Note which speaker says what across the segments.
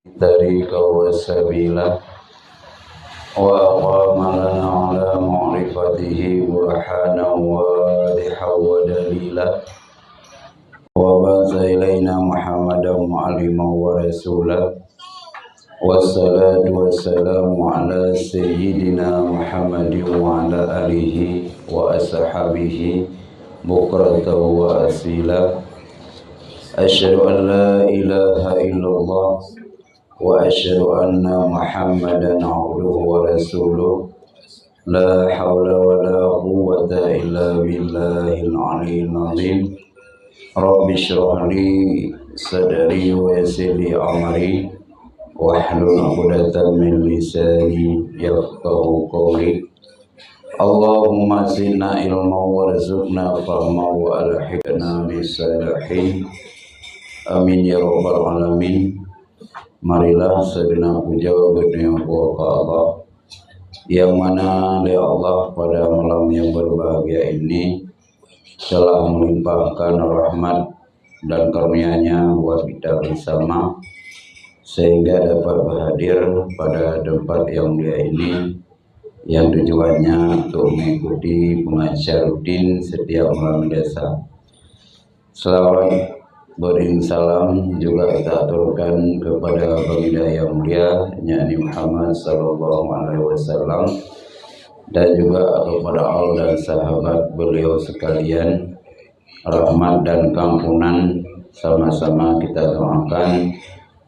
Speaker 1: طريقا وسبيلا وأقام لنا على معرفته برهانا واضحا ودليلا وبعث إلينا محمدا معلما ورسولا والصلاة والسلام على سيدنا محمد وعلى آله وأصحابه بكرة وأصيلا أشهد أن لا إله إلا الله وأشهد أن محمدا عبده ورسوله لا حول ولا قوة إلا بالله العلي العظيم رب اشرح لي صدري ويسر لي أمري واحلل عقدة من لساني يفقهوا قولي اللهم زدنا علما وارزقنا فهما وألحقنا بالصالحين amin ya rabbal alamin. Marilah segenap puja berniat kepada Allah yang mana oleh Allah pada malam yang berbahagia ini telah melimpahkan rahmat dan karunia-Nya buat kita bersama sehingga dapat berhadir pada tempat yang mulia ini yang tujuannya untuk mengikuti pengajian rutin setiap malam desa. Selawat beriring salam juga kita aturkan kepada baginda yang mulia yakni Muhammad sallallahu alaihi wasallam dan juga kepada Allah dan sahabat beliau sekalian. Rahmat dan kampunan sama-sama kita doakan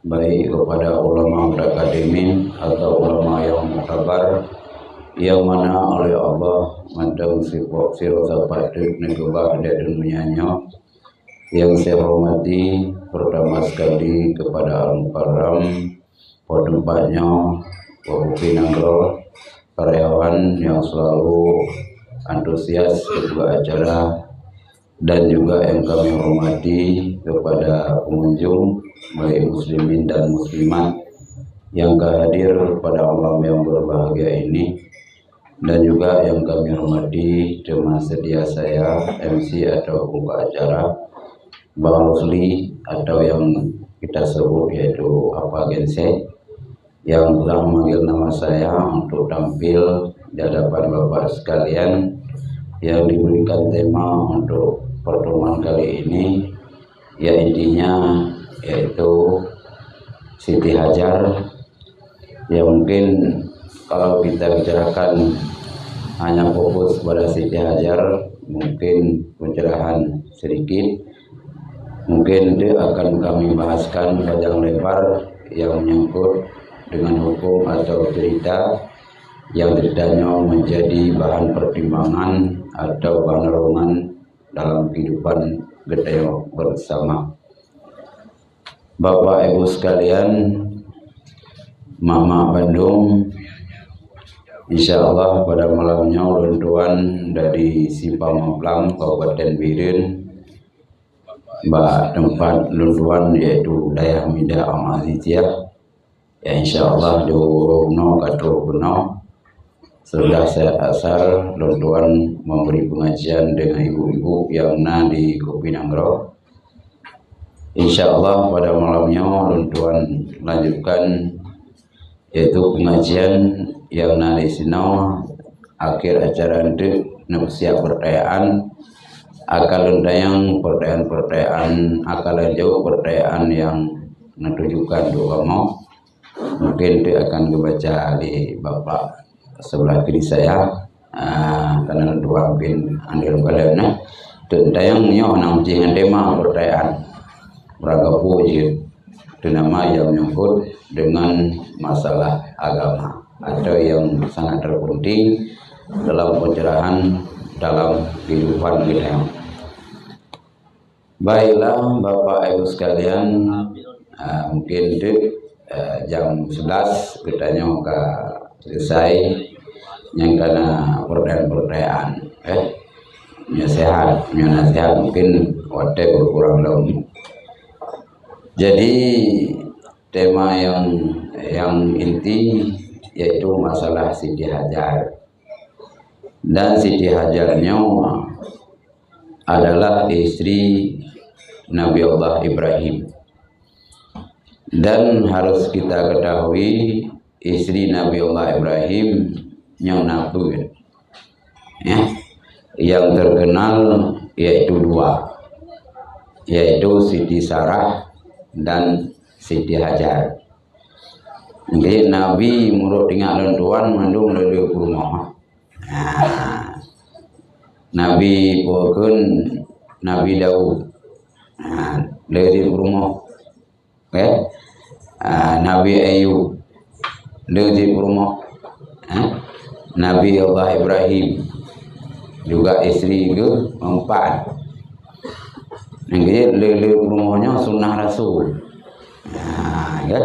Speaker 1: baik kepada ulama berakademin atau ulama yang muktabar yang mana oleh Allah mandang sifat sirota patut negubah dan dunyanya. Yang saya hormati pertama sekali kepada Al-Mukarram tempatnya Bapak Pinangro, karyawan yang selalu antusias kedua acara, dan juga yang kami hormati kepada pengunjung baik muslimin dan muslimat yang hadir pada malam yang berbahagia ini, dan juga yang kami hormati teman setia saya MC atau pembuka acara Bang Rusli atau yang kita sebut yaitu Apa Gense yang telah memanggil nama saya untuk tampil di hadapan Bapak sekalian yang diberikan tema untuk pertemuan kali ini, ya intinya yaitu Siti Hajar. Ya mungkin kalau kita bicarakan hanya fokus pada Siti Hajar mungkin pencerahan sedikit. Mungkin itu akan kami bahaskan panjang lebar yang menyangkut dengan hukum atau cerita yang ceritanya menjadi bahan pertimbangan atau bahan renungan dalam kehidupan kita bersama. Bapak Ibu sekalian, Mama Bandung, insya Allah pada malamnya ulun dari Simpang Kabupaten Biren Mbak tempat lunduan yaitu Dayah Mida Amazizia ya insya Allah diurungno kado beno sudah saya asal lunduan memberi pengajian dengan ibu-ibu yang di Kupinanggro. Insya Allah pada malamnya lunduan lanjutkan yaitu pengajian yang di sini akhir acara itu siap pertanyaan akal undang pertanyaan akal jauh pertanyaan yang menunjukkan doa mau mungkin itu akan dibaca di Bapak sebelah kiri saya karena dua bin andil balena tentang nyo nang jingan tema pertanyaan beragam puji itu nama yang menyangkut dengan masalah agama atau yang sangat terpenting dalam pencerahan dalam kehidupan kita. Baiklah Bapak Ibu sekalian, mungkin itu jam 11 kita nyoka selesai yang karena pertanyaan nasihat mungkin waktu berkurang dong. Jadi tema yang inti yaitu masalah Siti Hajar. Dan Siti Hajarnya adalah istri Nabi Allah Ibrahim. Dan harus kita ketahui istri Nabi Allah Ibrahim nyonapu ya. Yang terkenal yaitu dua, yaitu Siti Sarah dan Siti Hajar. Jadi Nabi menurut tinggal lentuan mandung lele rumah. Nah, Nabi pokon Nabi Daud. Nah, lele rumah. Nabi Ayub lele rumah. Nabi Allah Ibrahim juga istri ke empat. Jadi lele rumahnya sunnah Rasul. Nah, ya.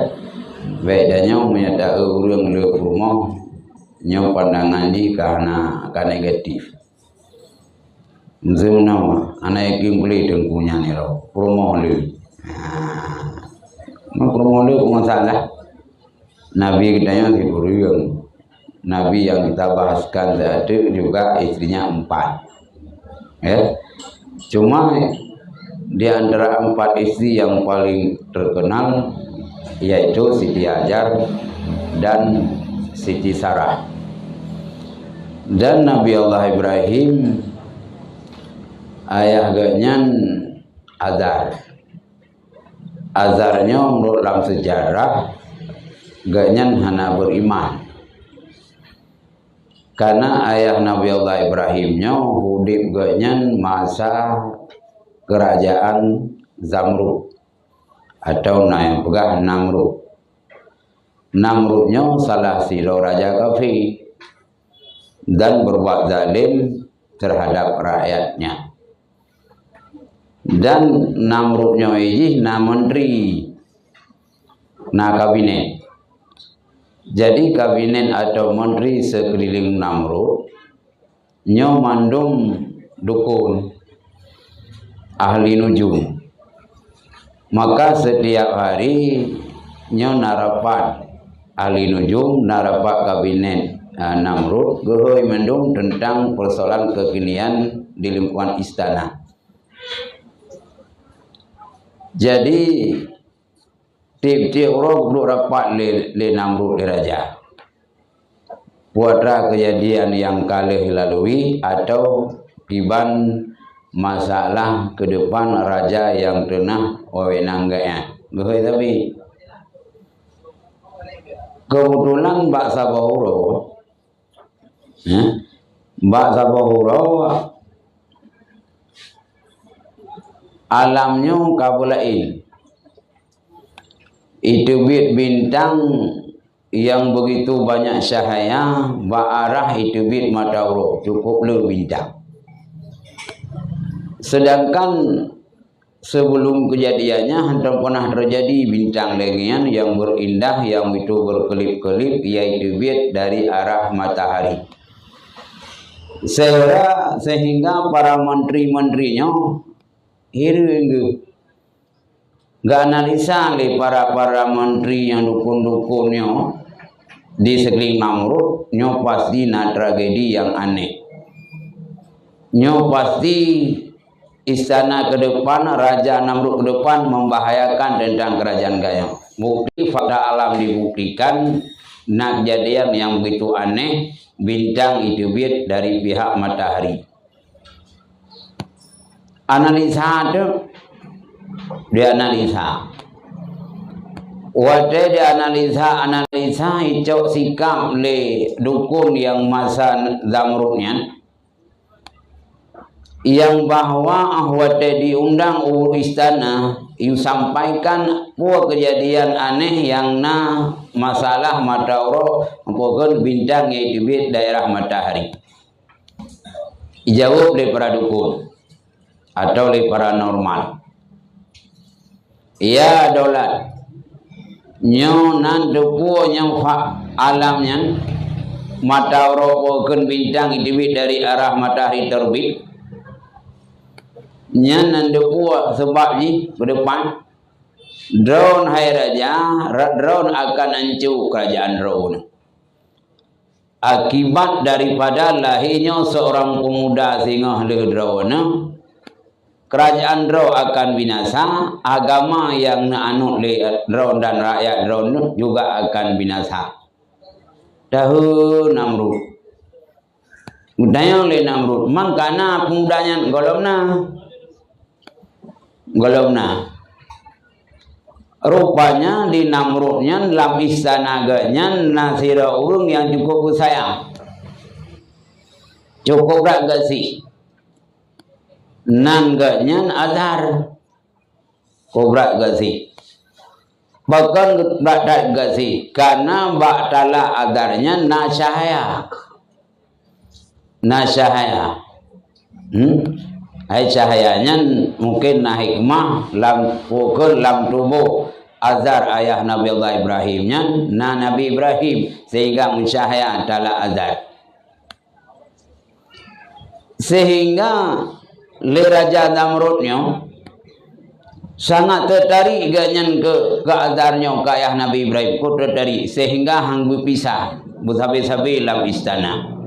Speaker 1: Bedanya menyatakan orang lele rumah nyo pandangan di karena negatif. Zuna anak yang beli dengkunya ni lo rumah le. Nah, rumah le pun masalah. Nabi kita yang diberikan. Nabi yang kita bahaskan tadi juga istrinya 4. Ya. Cuma di antara 4 istri yang paling terkenal yaitu Siti Hajar dan Siti Sarah. Dan Nabi Allah Ibrahim ayah ganyan Azar. Azarnya menurut dalam sejarah ganyan hana beriman. Karena ayah Nabi Allah Ibrahimnya hudib ganyan masa kerajaan Zamrud atau yang pegah Namrud. Namrudnya salah siro raja kafir dan berbuat zalim terhadap rakyatnya. Dan Namrudnya ini na menteri, na kabinet. Jadi kabinet atau menteri sekeliling Namrud nyo mandung dukun ahli nujum. Maka setiap hari nyo narapat ahli nujum, narapat kabinet Namrud gohoi mendung tentang persoalan kekinian di lingkungan istana. Jadi tiap-tiap orang duduk rapat le Namrud le raja. Puatra kejadian yang kali lalui atau tiban masalah ke depan raja yang tenah wewenangnya. Begitu tapi kebetulan Mbak Sabahuro, Mbak Sabahuro alamnya kabulain. Itu bintang yang begitu banyak cahaya, arah itu mata roh cukup le bintang. Sedangkan sebelum kejadiannya hantar pernah terjadi bintang lengian yang berindah yang itu berkelip-kelip yaitu dari arah matahari. Sehingga para menteri-menterinya hiru nggak analisa oleh para menteri yang dukun-dukunnya di sekeliling Namrud, nyo pasti na tragedi yang aneh. Nyo pasti istana ke depan, raja Namrud ke depan membahayakan tentang kerajaan Gayam. Bukti fakta alam dibuktikan, nak kejadian yang begitu aneh, bintang itu dari pihak matahari. Analisa itu dianalisa. Waktu dianalisa icok sikap le dukun yang masa Zamrudnya yang bahwa waktu diundang istana yang sampaikan buah kejadian aneh yang masalah matahari pokok bintang yaitu daerah matahari. Jawab oleh para dukun atau oleh paranormal. Ya dolat nyo nan depo yang alamnya mata rokoken bintang itu dari arah matahari terbit nya nan depo sebab ni ke depan drone hai raja drone akan hancur kerajaan drone akibat daripada lahirnya seorang pemuda singa le drone kerajaan Ro akan binasa, agama yang anut Ro dan rakyat Ro juga akan binasa. Dahulu Namrud. Mudanya oleh Namrud, mangkana pemudanya golomna. Rupanya di Namrudnya dalam istanaganya nasira urung yang cukup sayang. Cukup raga sih. Nangganya azhar. Kobra gasi. Bahkan badat gasi. Karena baktala azharnya nasahaya. Hai cahayanya mungkin na hikmah lam pukul lam tubuh azhar ayah Nabi Allah Ibrahimnya na Nabi Ibrahim sehingga mencahaya adalah azhar. Sehingga le Raja Namrudnya sangat tertarik ganyan ke azharnya ke ayah Nabi Ibrahim ku tertarik sehingga hang berpisah bersabi-sabi dalam istana.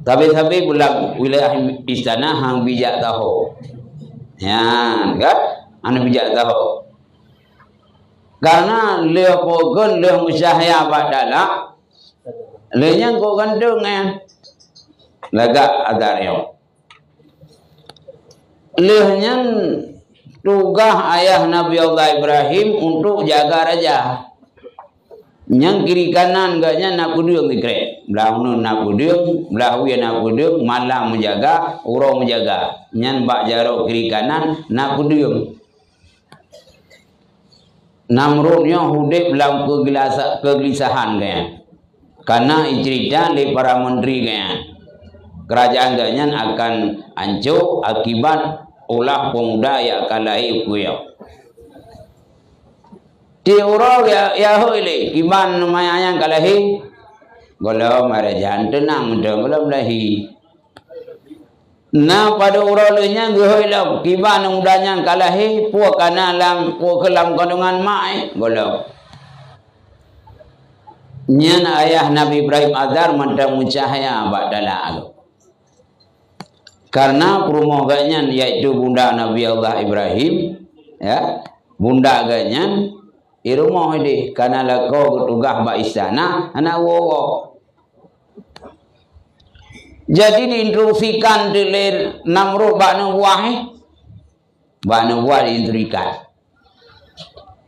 Speaker 1: Tapi pulang wilayah istana hang bijak tahu. Ya, kan? Anu bijak tahu. Karena leh pogon leh musyahya badala. Lehnya kau gantung ya. Lagak adarnya. Lehnya tugas ayah Nabi Allah Ibrahim untuk jaga raja. Yang kiri kanan gaknya nak pudung dikret. Belah nun nak pudung, belah uya nak pudung, malam menjaga, urang menjaga. Nyan bak jarok kiri kanan nak pudung. Namrudnya hudip dalam kegelisahan gaknya. Karena cerita le para menteri gaknya. Kerajaan gaknya akan hancur akibat ulah pemuda yang akan lahir kuyau. Diurau ya hoi kiban mayanya kalahi golom ada jangan tenang belum lahi. Nah pada urau lehnya gehoi lam kiban mudanya kalahi puak kana lam puak kelam kandungan mai golom. Nyan ayah Nabi Ibrahim azhar mantap mucahaya badala alu. Karena perumoganya yaitu bunda Nabi Allah Ibrahim ya bunda agaknya irumah ini karena lako bertugas ba istana anak wowo. Jadi diinstruksikan dilir Namrud ba nubuah diinstruksikan.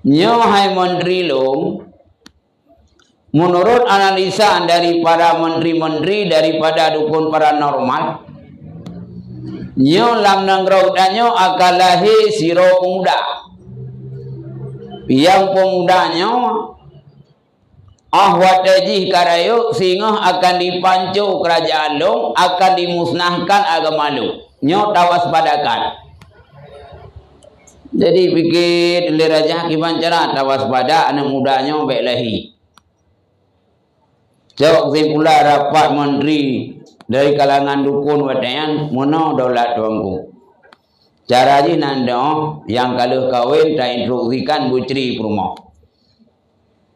Speaker 1: Nyo hai menteri long menurut analisa dari para menteri-menteri daripada dukun paranormal nyo lam nangrau danyo akalahi siro pemuda. Yang pemudanya ahwataji karayo sehingga akan dipancu kerajaan long akan dimusnahkan agama long nyo tawas padakan. Jadi pikir le raja kiban cara tawas pada anak mudanya baik lahi. Jawab pula rapat menteri dari kalangan dukun wadayan mono daulat tuangku. Cara ni nanda yang kalau kawin tak instruksikan butri perumah.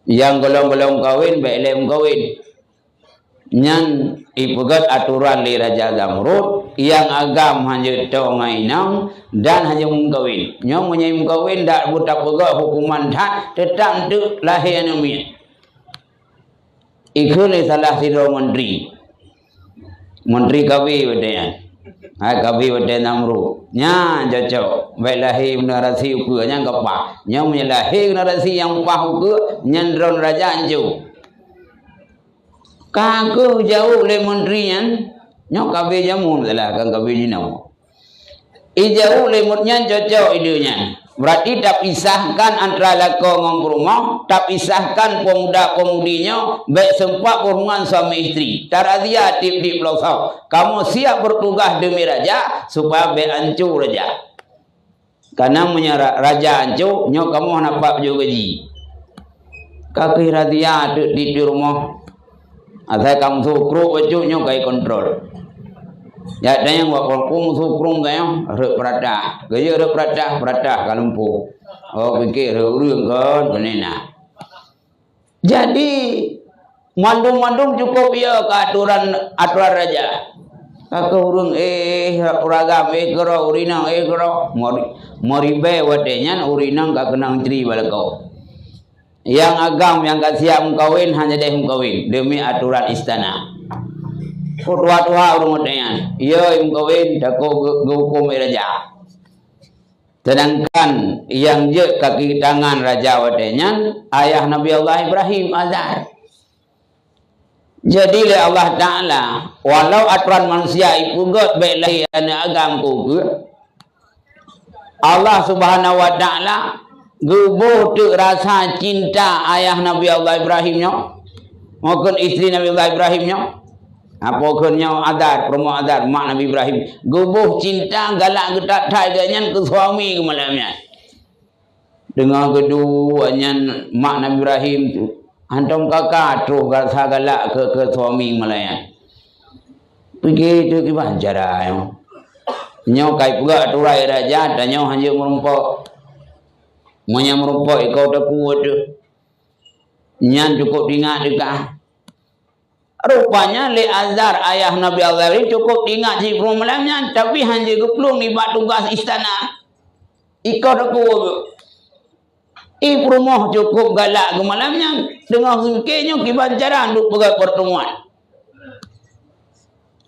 Speaker 1: Yang golong-golong kawin baik lem kawin. Nyan ipegat aturan li Raja Namrud yang agam hanya tau ngainang dan hanya mengkawin. Nyong menyai mengkawin dak buta pegak hukuman dak tetap tu lahir nami. Ikut salah satu menteri. Menteri kawin wadayan. Kabi wate Namrud nya cocok baik lahir narasi uku nya kepak nya menyalahi narasi yang pah uku nyandron raja anju kaku jauh le menteri nya kabi jamun lah kan kabi jinau jauh le mutnya cocok idenya berarti tak pisahkan antara lako ngom rumah tak pisahkan pemuda-pemudinya baik sempat hubungan suami istri tarazia tip-tip losau kamu siap bertugas demi raja supaya baik hancur raja karena menyerah raja hancur nyo kamu nampak juga gaji kaki razia di rumah asal kamu sukru wajib nyo kai kontrol. Ya dan yang buat kolpung sukrum tayang rek peradah. Gaya rek peradah kalumpu. Oh fikir urang kan benena. Jadi mandum-mandum cukup ya ke aturan raja. Kakak urung uragam kero urinang kero moribe wadenyan urinang kakenang tri balakau. Yang agam yang gak siap kawin hanya deh kawin demi aturan istana. Tua-tua urung wadenyan. Iya kawin dako hukum raja. Sedangkan yang je kaki tangan raja wadenyan ayah Nabi Allah Ibrahim Azar. Jadi oleh Allah Ta'ala walau aturan manusia ipugot baiklah anak agamku Allah Subhanahu Wa Ta'ala gubuh tu rasa cinta ayah Nabi Allah Ibrahimnya maupun isteri Nabi Allah Ibrahimnya apakannya Adar, promo Adar mak Nabi Ibrahim gubuh cinta galak getak tajanya ke suami ke malamnya dengan keduanya mak Nabi Ibrahim tu antum kakak terus galak ke suami malayan. Begitu gimana caranya? Nyo kai pula aturai raja dan nyo hanya merumpok. Monya merumpok ikau tak kuat tu. Nyan cukup ingat dekah. Rupanya le Azar ayah Nabi Azar cukup ingat si malamnya tapi hanya geplung di bak tugas istana. Ikau tak kuat. Rumah cukup galak ke malamnya dengan singkirnya kiban cara untuk pegang pertemuan.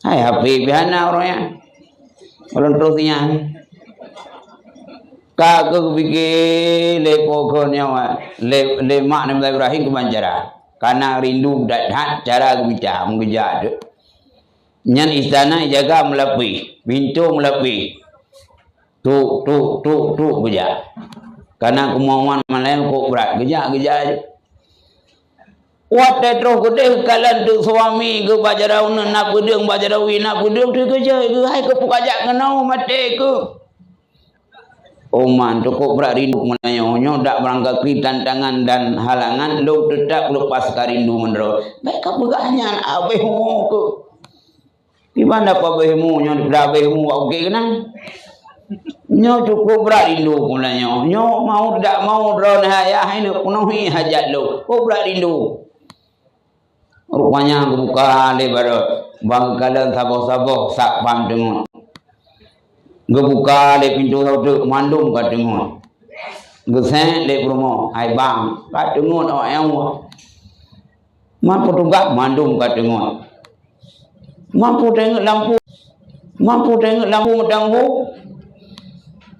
Speaker 1: Hai happy bihana orangnya. Orang terusnya. Kagak fikir le pokoknya le mak Nabi Ibrahim kiban cara. Karena rindu datang cara bicara mengejar. Nyan istana jaga melapi, pintu melapi. Tu beja. Karena kemauan malam kok berat gejak je. Wat terus gede kalan tu suami ke bajarau nak pedeng bajarawi nak pedeng tu kerja ke hai ke pukajak kenau mate ke. Oman tu kok berat rindu menanya dak berangkat tantangan dan halangan lu tetap lepas rindu menero. Baik ka pegahnya abehmu ke. Di mana apa abehmu nyo abehmu okey kenang. Nyo cukup berat rindu mulanya. Nyo mau tidak mau drone ayah ini penuhi hajat lo. Kau berat rindu. Rupanya aku buka lebar bangkalan saboh-saboh sak pam dengon. Gebuka le pintu tu mandum kat dengon. Gesen le promo ai bang kat dengon awak yang mampu tunggak mandum kat dengon. Mampu tengok lampu medanghu.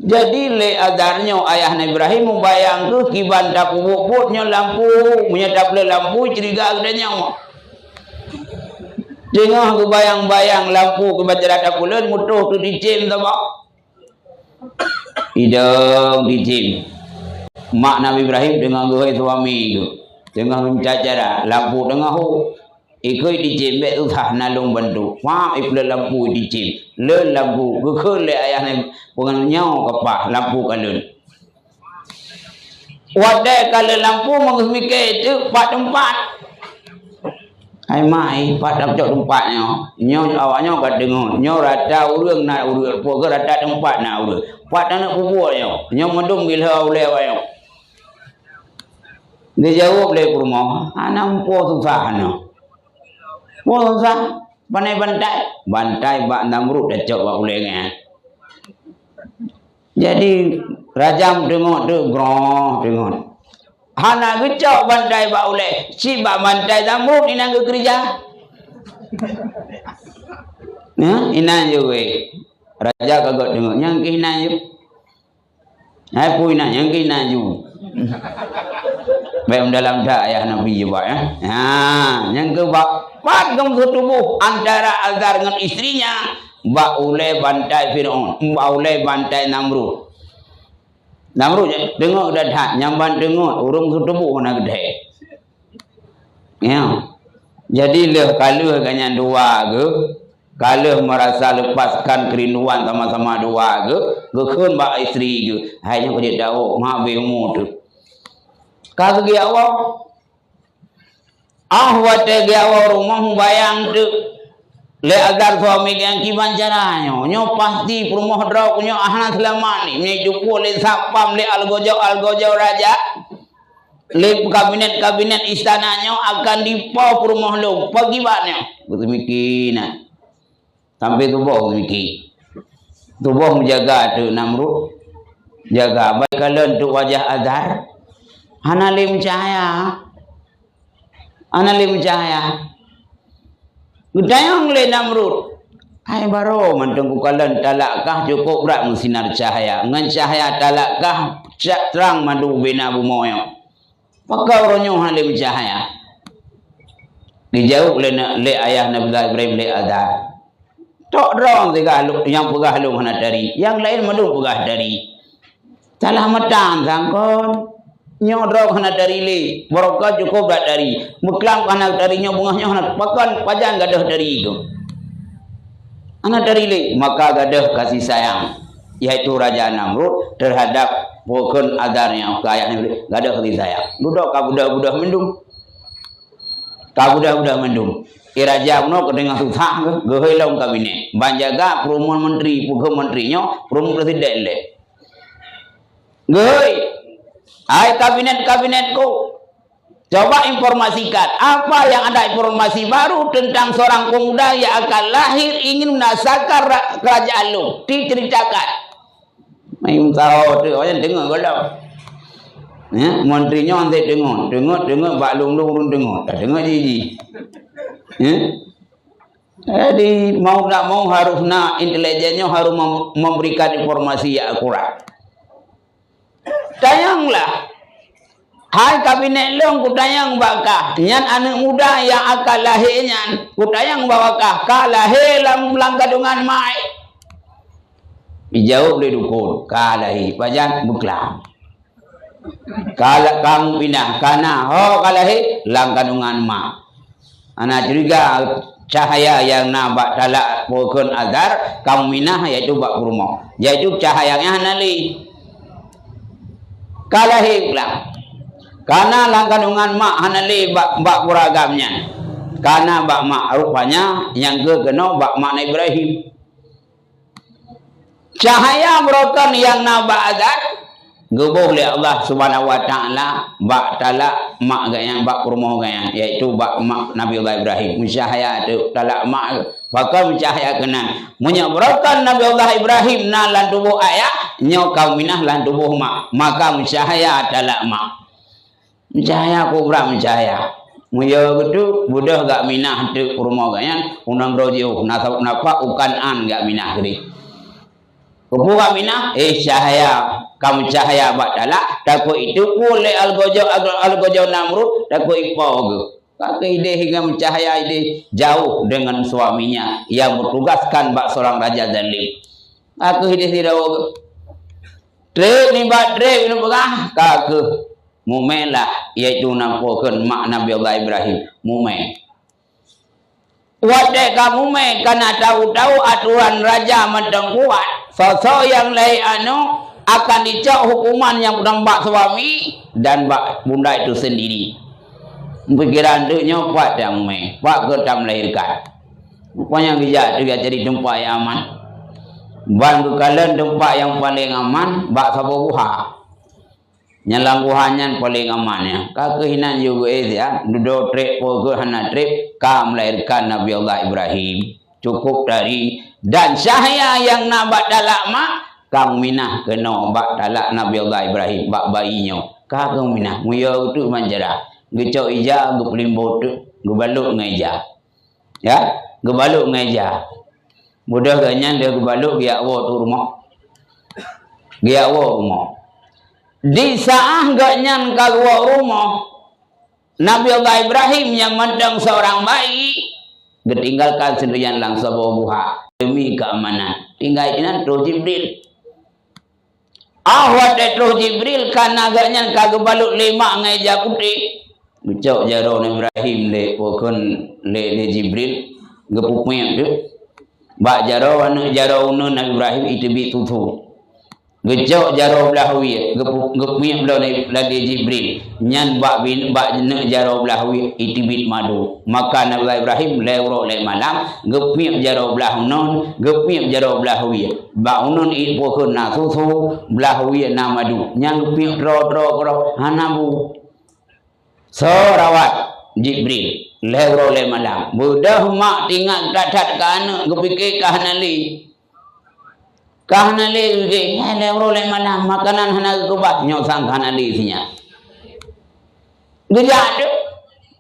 Speaker 1: Jadi le adarnya ayah Nabi Ibrahim membayang tu kiban tak puputnya lampu menyedap le lampu ceriga adanya. Tengah aku bayang-bayang lampu ke baca tak pulen mutuh tu dicim tu bak. Hidung dicim. Mak Nabi Ibrahim dengan gue suami tu. Tengah mencacara lampu tengah hu. Ikut dicim bet tu sah nalung bantu. Wah, ikut lampu dicim. Le lampu, gekul le ayah ni bukan nyau kapah lampu kalun. Wadai kalau lampu mengemikir itu pak tempat. Hai mai pak tempatnya. Nyau awaknya kat dengar. Nyau rata urang nak urang, pokok rata tempat nak urang. Pak nak kuburnya. Nyau mendung gila oleh awaknya. Dia jawab le rumah. Anak po susah no. Mau sah, bantai bak Namrud dah cok bak ulengan. Jadi rajam tengok tu groh tengok. Hana gecok bantai bak uleng, si bak bantai Namrud inang ke kerja. Ya, inang juga. Raja kagak tengok yang ke inang je. Hai pu inang yang ke inang ju. Baik dalam dak ayah Nabi juga ya. Ha, yang ke bak dalam tubuh antara Azar dengan istrinya bak ulai bantai Firaun, bak ulai bantai Namrud. Namrud tengok dah dah nyamban tengok urung tubuh nak gede. Ya. Jadi leh kalau ganyan dua ke, kalau merasa lepaskan kerinduan sama-sama dua ke, gekun bak isteri ke. Hanya kau dia tahu mak bemu tu. Kalau dia awak wate gawa rumah bayang tu le agar suami yang kiban caranya nyo pasti rumah drok nyo ahna selama ni me jupo le sapam le algojau raja le kabinet istananya akan dipo rumah lo pagi banyak betul mikina sampai tubuh mikir. Tubuh menjaga tu Namrud, jaga baik kalian tu wajah azhar. Analim cahaya. Analim cahaya. Gudayang le Namrud. Hai baro mantengku kalian talakkah cukup rak sinar cahaya. Ngan cahaya talakkah terang madu bina bumoyo. Pakau ronyo halim cahaya. Dijauh le ayah Nabi Ibrahim le azhar. Tok rong tiga yang pegah lu hana dari, yang lain madu pegah dari. Salah matang sangkon. Nyodrok hana dari le, barokah cukup dak dari. Muklam hana darinya bungahnya hana pakan pajang gadah dari itu. Hana dari le, maka gadah kasih sayang yaitu Raja Namrud terhadap pokon adarnya kayaknya gadah kasih sayang. Duduk ka budak-budak mendung. Ka budak-budak mendung. Raja uno kedengar susah gehelong kabinet. Banjaga perumahan menteri, pegawai menterinya, perumahan presiden le. Gehoi. Hai kabinet-kabinetku. Coba informasikan apa yang ada informasi baru tentang seorang pemuda yang akan lahir ingin menasakar kerajaan lu. Diceritakan. Main tahu tu orang dengar kalau. Ya, menterinya nanti dengar Pak Long dengar. Tak dengar ji. Jadi mau tak mau harus intelijennya harus memberikan informasi yang akurat. Tayanglah, hai kabinet long kutayang bakah, nyan anak muda yang akan lahirnya, kutayang bakah, kalahir lang gadungan mai. Dijawab dari dukun, kalahir, pajan buklam. Kalau kamu pindah kana, kalahir lang gadungan mai. Anak juga cahaya yang nabak talak pokon azhar kaum minah yaitu bak kurma yaitu cahayanya hanali kalahi lang karena langkandungan mak hanali bak puragamnya karena bak mak rupanya yang kena bak mak Ibrahim cahaya merokan yang nabak azhar gebuh oleh Allah Subhanahu wa taala bak talak mak gayang bak kurma gayang yaitu bak mak Nabi Allah Ibrahim musyahaya tu talak mak bakal musyahaya kenan menyabarakan Nabi Allah Ibrahim na lan tubuh ayah nyo kaum minah lan tubuh mak maka musyahaya talak mak musyahaya kubra musyahaya muyo gitu budah gak minah tu kurma gayang unang rojiu nasab napa ukan an gak minah gede kubuka minah cahaya kamu cahaya batala takut itu boleh algojo Namrud takut ipog kaki ide hingga mencahaya ide jauh dengan suaminya yang bertugaskan bak seorang raja zalim aku ide tidak tre ni bak tre ini begah kaku mumelah yaitu nampokkan mak Nabi Allah Ibrahim mume wadai kamu me karena tahu-tahu aturan raja mentang kuat sosok yang lain akan dicak hukuman yang bak suami dan bak bunda itu sendiri. Pikiran tu nyopat yang me, pak kita melahirkan. Rupanya bijak juga jadi tempat yang aman. Bantu kalian tempat yang paling aman, bak sabar buha. Nyalang buhanya paling aman ya. Kehinan juga ya, duduk trip pokok hana trip, ka melahirkan Nabi Allah Ibrahim. Cukup dari dan cahaya yang nabat dalak mak kamu minah kena bak talak Nabi Allah Ibrahim bak bayinya kamu minah muya tu manjara gecok ija gepelimbo tu gebaluk ngeja ya gebaluk ngeja mudah ganyan dia gebaluk dia awo tu rumah dia awo rumah di saah ganyan kagwa rumah Nabi Allah Ibrahim yang mendang seorang bayi ditinggalkan sendirian langsung buha demi keamanan tinggal inan tu Jibril ahwat etro Jibril karena agaknya kagak baluk lima ngeja putih Bicok jaro Ibrahim le pokon le Jibril gepupnya tu bak jaro anu jaro unu Nabi Ibrahim itu bi tutu gecok jaro belahwi gepupnya belah lagi Jibril nyan bak bin bak ne jaro belahwi itu bit madu maka Nabi Ibrahim lewro le malam gepupnya jaro belah non gepupnya jaro belahwi bak unun it pokon na tutu belahwi na madu nyang gepupnya ro hanabu so rawat Jibril lewro le malam. Budah mak tinggal dadat ke anak kepikir kahanali. Kahanali ke lewro le malam makanan hana kebat nyosang kahanali sinya. Gejak tu.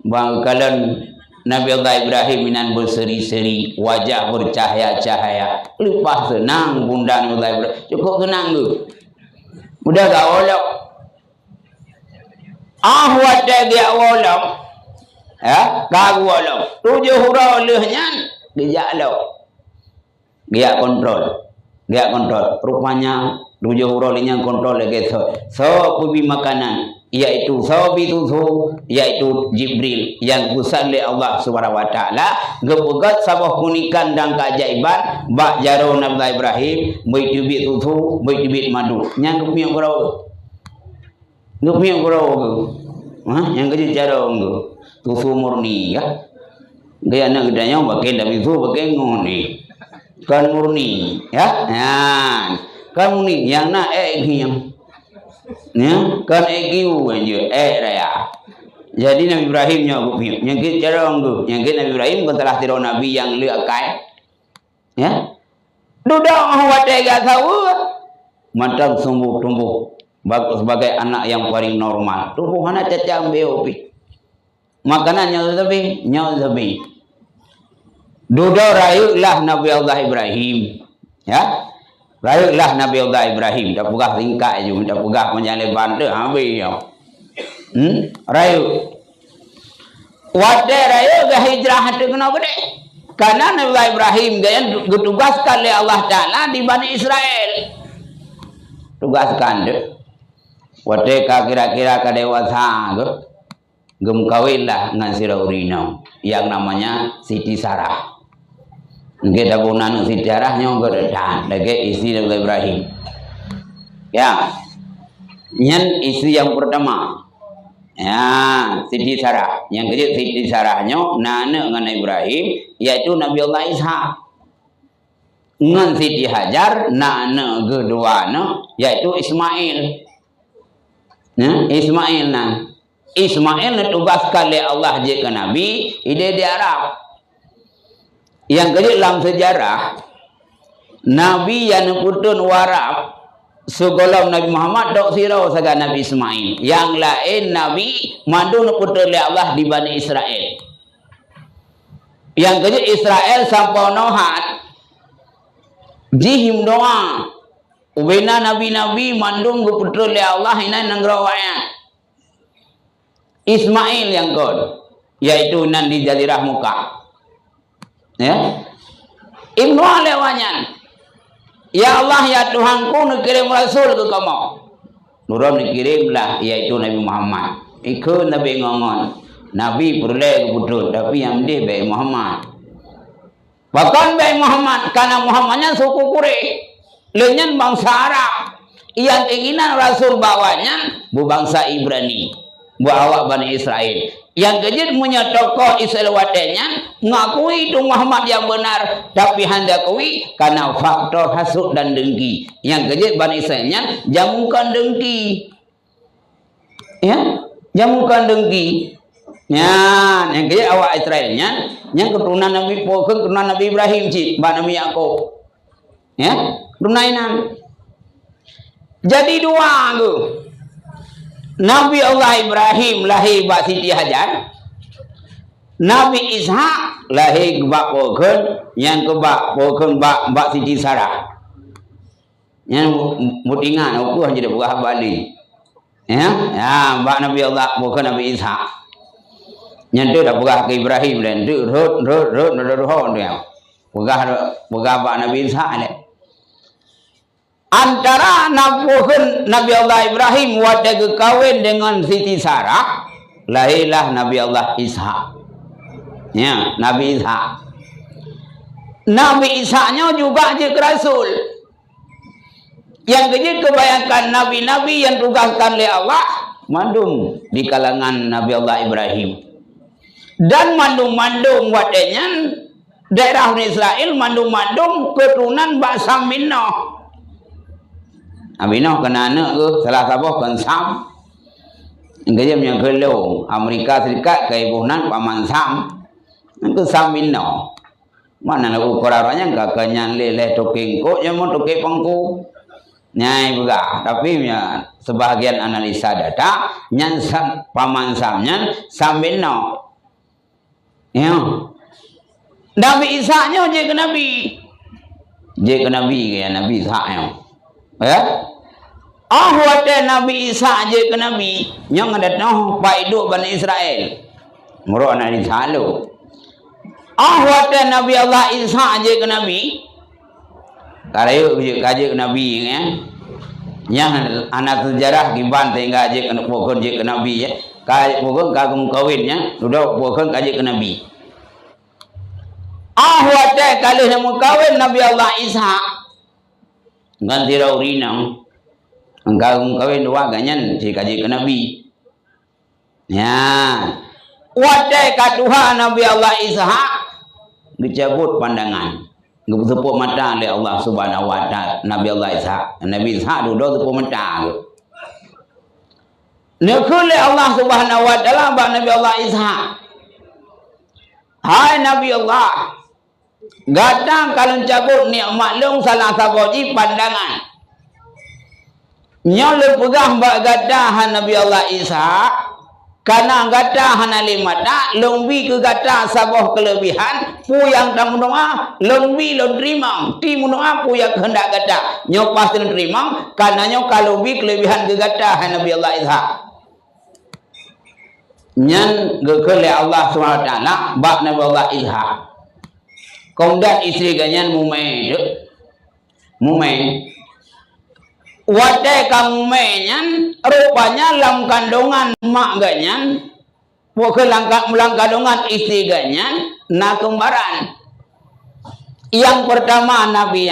Speaker 1: Bang kalian Nabi Allah Ibrahim minan berseri-seri, wajah bercahaya-cahaya. Lepas senang bunda Nabi Allah Ibrahim. Cukup senang tu. Mudah tak wolok. Wadah dia wolok. Ya, kau wolok. 7 huruf lehnya dia lo. Dia kontrol. Dia kontrol. Rupanya 7 huruf lehnya kontrol lagi so pubi makanan yaitu sahabi tuhu yaitu Jibril yang pusat oleh Allah Subhanahu wa taala gepegat sabah kunikan dan keajaiban bak jaro Nabi Ibrahim baitubit tuhu baitubit madu nyang kepiang berau ngepiang berau yang kerja cara nggo tuhu murni ya gaya nak gedanya bagian dari itu bagian ngoni kan murni ya kan murni yang nak yang ya kan ekiu aja raya. Jadi Nabi Ibrahim nyogup yang kita cara nggo yang Nabi Ibrahim telah tiro nabi yang lekai ya duduk wate ga tahu mantap sumbu tumbuh sebagai anak yang paling normal tumbuh anak cacang beopi makanannya tapi duduk rayulah Nabi Allah Ibrahim ya. Rayulah Nabi Allah Ibrahim, dah pegah tingkat je, dah pegah menjalin bandar habis ya. Rayu. Wadah rayu ke hijrah tu kenapa dek? Karena Nabi Allah Ibrahim gaya ditugaskan oleh Allah Taala di Bani Israel. Tugaskan dek. Wadah kira-kira ke dewasa ke gem kawinlah dengan Siraurina yang namanya Siti Sarah. Kita punan sejarahnya berdan lagi istri Nabi Ibrahim. Ya, nyen istri yang pertama. Ya, Siti Sarah. Yang kedua Siti Sarahnya nana dengan Ibrahim yaitu Nabi Allah Ishak. Ngan Siti Hajar nana keduanya yaitu Ismail. Nah, Ismail Ismail ditugaskan oleh Allah je ke Nabi ide di Arab. Yang kedua dalam sejarah Nabi yang putun warab segala Nabi Muhammad dok sirau saga Nabi Ismail yang lain Nabi mandu putun oleh Allah di Bani Israel. Yang kedua Israel sampai nohat jihim doa ubena nabi-nabi mandung putun oleh Allah ina nangrawaya Ismail yang god yaitu nan di Jazirah Mekah. Ya, Ibnu Alewanyan, ya Allah ya Tuhanku kirim Rasul ke kamu. Nurun kirimlah yaitu Nabi Muhammad. Ikut Nabi ngongon. Nabi perle kebudut tapi yang dia baik Muhammad. Bahkan baik Muhammad karena Muhammadnya suku Quraisy, lenyan bangsa Arab. Yang keinginan Rasul bawanya bu bangsa Ibrani, bu awak Bani Israel. Yang kejut punya tokoh Israel watenya ngakui itu Muhammad yang benar tapi hendak kui karena faktor hasud dan dengki. Yang kejut Bani Israelnya jamukan dengki. Ya, jamukan dengki. Ya, yang kejut awak Israelnya yang keturunan Nabi keturunan Nabi Ibrahim cik, Nabi Yakub. Ya, keturunan. Jadi dua tu. Nabi Allah Ibrahim lahir bak Siti Hajar. Nabi Ishak lahir bak pokon yang ke bak pokon bak Siti Sarah. Yang mutingan aku hanya dah berah Bali. Ya, bak Nabi Allah pokon Nabi Ishak. Yang tu dah berah ke Ibrahim dan tu rot dia. Berah bak Nabi Ishak ni. Antara Nabi Allah Ibrahim wadah kekawin dengan Siti Sarah, lahirlah Nabi Allah Ishak. Ya, Nabi Ishak. Nabi Ishaknya juga je Rasul. Yang kejut kebanyakan Nabi-Nabi yang tugaskan oleh Allah mandung di kalangan Nabi Allah Ibrahim. Dan mandung-mandung wadahnya daerah Israel mandung-mandung keturunan Ba'sa Minnoh. Aminah kena anak ke salah sabah kan Sam. Gaya yang kelong Amerika Serikat ke ibunan paman Sam itu Samino mana lagu koraranya enggak kenyan lele toking kok yang mau toking pangku nyai juga tapi ya sebagian analisa data nyan paman Samnya Samino ya Nabi Isa nya je ke Nabi ya Nabi Isa ya wate Nabi Isa je ke Nabi yang ada noh paidu Bani Israel muruk anak disalu wate Nabi Allah Isa je ke Nabi karayu kaje ke Nabi ya yang anak sejarah giban tinggal je ke pokon je ke Nabi ya kai pokon kagum kawinnya sudah pokon kaje ke Nabi wate kali mau kawin Nabi Allah Isa ganti raurinang engkau kawin dua ganyan si kaji ke Nabi ya wadai kaduha Nabi Allah Ishak dicabut pandangan tepuk mata oleh Allah Subhanahu wa taala Nabi Allah Ishak duduk tepuk mata nekule Allah Subhanahu wa taala ba Nabi Allah Ishak hai Nabi Allah gadang kalau cabut nikmat long salah saboji pandangan nyol pegang bak gadahan Nabi Allah Isa karena gadahan alimata lombi ke gadah sabah kelebihan pu yang tak mendoa lombi lo terima ti mendoa pu yang hendak gadah nyok pasti terima karena nyok kalau bi kelebihan ke gadahan Nabi Allah Isa nyan gekele Allah SWT bak Nabi Allah Isa kemudian istri ganyan mumai wadai kamu menyan rupanya lam kandungan mak ganyan bukan lang kandungan istri ganyan na kembaran yang pertama Nabi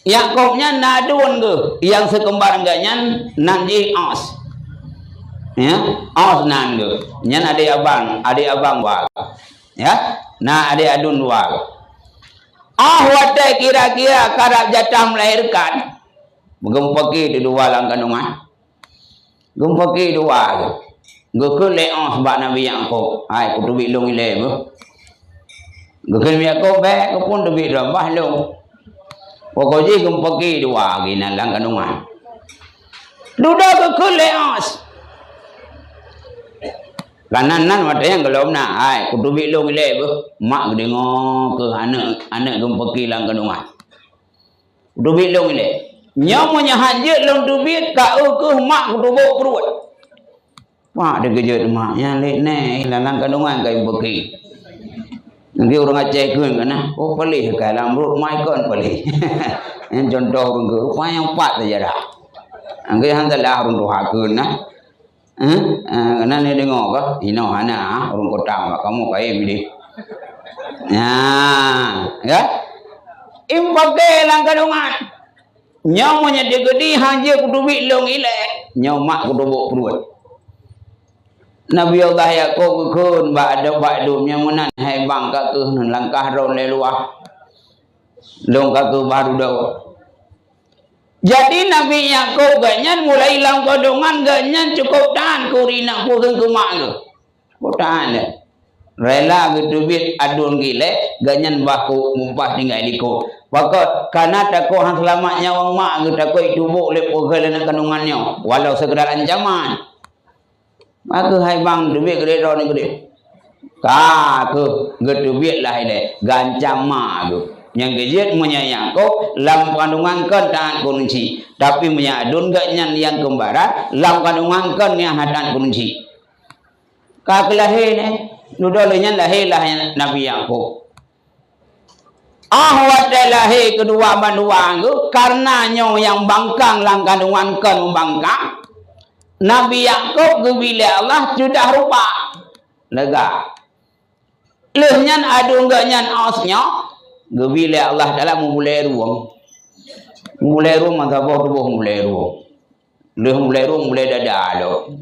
Speaker 1: Yakobnya nadun ke yang sekembar ganyan nanti As ya As nan ke nyan adik abang wal ya nah adik adun wal wadai kira-kira karab jatah melahirkan gempaki di dua lang kandungan gempaki dua gekul leong sebab Nabi Yakub hai kutubi long ile bu gekul Yakub be kupun tubi rambah long pokoknya gempaki dua gina lang kandungan duda gekul leong kanan mata yang gelom na hai kutubi long ile bu mak dengo ke anak gempaki lang kandungan kutubi long ile nyamunya hajat long dubit kau ke mak kutubuk perut mak dia kejut mak yang lek ne lalang kandungan kai beki nanti orang Aceh kun kana oh pelih kai lam perut mai kon pelih yang contoh orang ke apa yang pat saja dah angge handalah orang doa kun nah kana ne dengo ka ino hana orang kota kamu kai bili ya impake lang kandungan nyamunya dia gede hanya kutubi long ile nyamak kutubuk perut Nabi Allah Yakub kun ba'du nyamunan hai bang ka ke langkah ron le luah long ka ke baru dah jadi Nabi Yakub ganyan mulai lang kodongan ganyan cukup tahan kurina pukeun ke mak ke tahan rela gedubit adun gile ganyan baku mumpah tinggal liko maka karena takut hang selamatnya wang mak kita takut tubuk le pogel nak kandungannya walau sekedar ancaman maka hai bang dubit gede ron gede ka ke gedubit lah ile gancam mak tu yang gejet menyayang kau lam kandungan kan tahan kunci tapi menyadun ganyan yang kembaran lam kandungan kan yang hadan kunci ka kelahir ne nudolnya lahirlah Nabi Yakub wadai lahir kedua manuang karena nyo yang bangkang lang kandungan kan bangkang Nabi Yakub gebila Allah sudah rupa lega lehnya adung ganyan osnya gebila Allah dalam mulai ruang maka boh mulai ruang mulai dadalo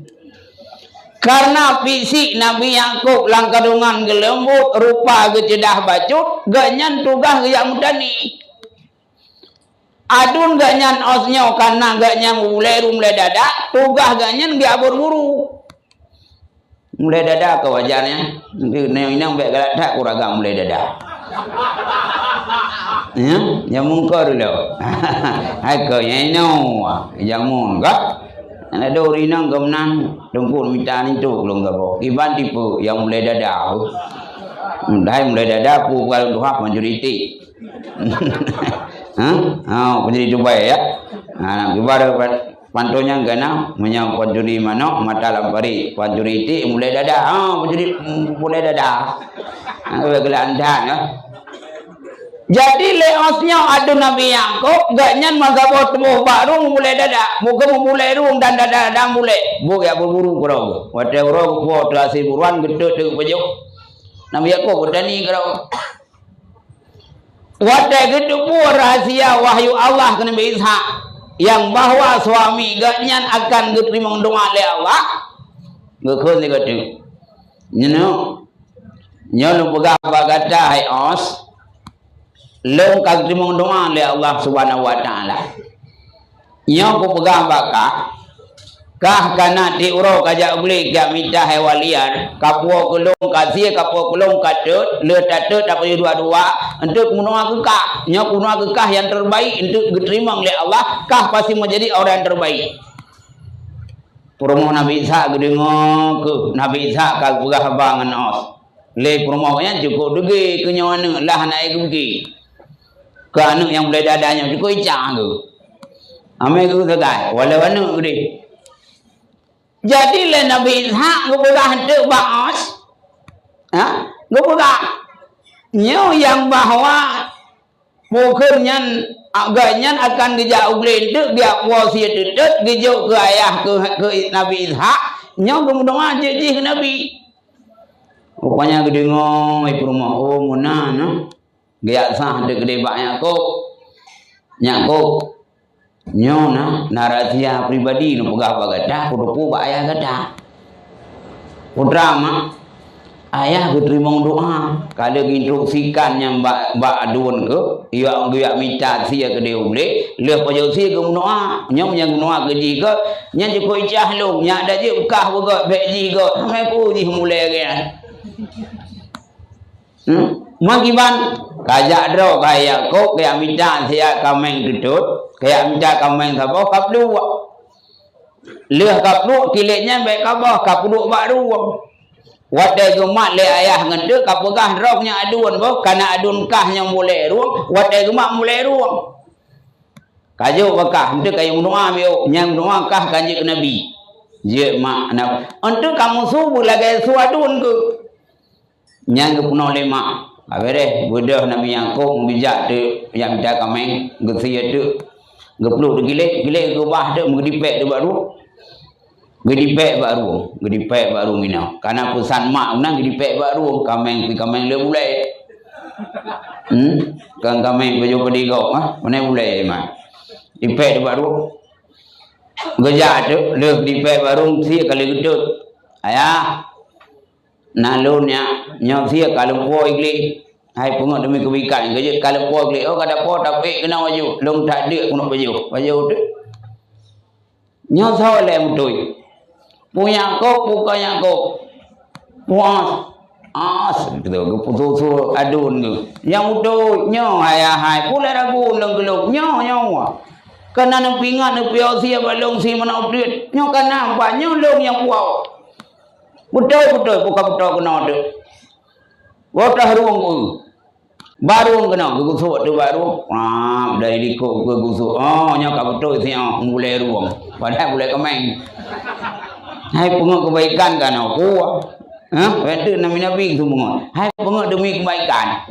Speaker 1: karena fisik Nabi Yakub lang kandungan gelembut rupa gecedah bacut ganyan tugah yang mudani Adun gak nyan osnya karena gak nyang mulai dadak, tugas gak nyan dia buru-buru. Mulai dadak ke wajarnya. Neng baik galak tak kurang mulai dadak. Ya, yang mungkar dulu. Hai kau yang jamun kah? Ada orang yang kemenang, dengkul minta ni tu belum gapo. Iban tipe yang mulai dadak. Mulai dadak aku kalau tuh majoriti. Penjadi Dubai ya. Ibarat pantonya gana menyang panjuri mana mata lampari panjuri ti mulai dadah. Penjadi mulai dadah. Gelandan ya. Jadi leosnya ada Nabi Yakub gak nyan magabot mo baru mulai dadah. Muka mulai rung dan dadah mulai. Bu ya berburu kerau. Wate kerau ko terasi buruan gedut dengan pejuk. Nabi Yakub bertani kerau. Wadah gitu pun rahasia wahyu Allah ke Nabi Ishak yang bahwa suami gaknyan akan diterima doa oleh Allah. Gekun ni kata, nyono pegah bagata hai os, long kag terima doa oleh Allah Subhanahu Wa Taala. Nyono pegah bakah. Kah kana diuro kajak beli jak minta hewalian kapuo kulung kasih kapuo kulung katut le tatut apa dua-dua untuk menua kekah nya menua kekah yang terbaik untuk diterima oleh Allah kah pasti menjadi orang yang terbaik. Promo Nabi Isa gedengo ke Nabi Isa kag pegah bangan os le promo nya cukup dugi ke nyawana lah naik dugi ke anu yang boleh dadanya cukup icang ke ame ke segai walau anu gede. Jadi le Nabi Ishak gubegah henteu baos. Gubegah nyo yang bahwa bukannya agaknya akan dijauh lendek dia wasiat dedet dijauh ke ayah ke Nabi Ishak nyo kemudian jadi ke Nabi. Rupanya gede ngoi rumah muna no. Gaya sah de gede banyak kok. Nyakok nyona narasia pribadi nu pegah bagada kudu ba ayah gada putra mah ayah diterima doa kada instruksikan yang mbak adun ke iya ngaya minta sia ke deule le pajau sia ke doa nyom yang doa ke jiga nya jeko icah lu nya ada je ukah boga be jiga ame ku ji mulai ke Magiban kajak dro kaya kok kaya minta sia kameng dudut kaya minta kameng sabo kaplu leh kaplu kileknya baik kabah kaplu baru wadai gemak le ayah ngende kapegah roknya adun bo kana adun kahnya mulai ruang wadai gemak mulai ruang kajo bekah hente kaya doa bio nyang doa kah kanji nabi je mak na untuk kamu subuh lagi suadun ke nyang ke puno lema avere budak Nabi Yakub bijak tu yang minta kameng gesia tu geplu tu gile ke bah tu ngedipek tu baru gedipek baru mina karena pesan mak menang gedipek baru kameng le mulai kan kameng baju pedigok mana mulai mak dipek tu baru gejak tu le dipek baru sia kali gedut ayah nalunnya nyok sia kalau po igli hai pengok demi kebikan kerja kalau po igli kada po tapi kena baju long tak ada kena baju tu nyok soleh mutui punya kok bukannya kok puas gitu keputus adun tu yang mutui nyok hai pula ragu long gelok nyok kena nak pingat nak piau sia balong si mana update nyok kena banyak long yang puau betul bukan kena ada. Wata ruang baru kena gusuk tu baru. Dari dikok ke gusuk. Nya ka betul si mulai ruang. Padahal mulai kemeng. Hai pengok kebaikan kan aku. Itu Nabi semua. Hai pengok demi kebaikan.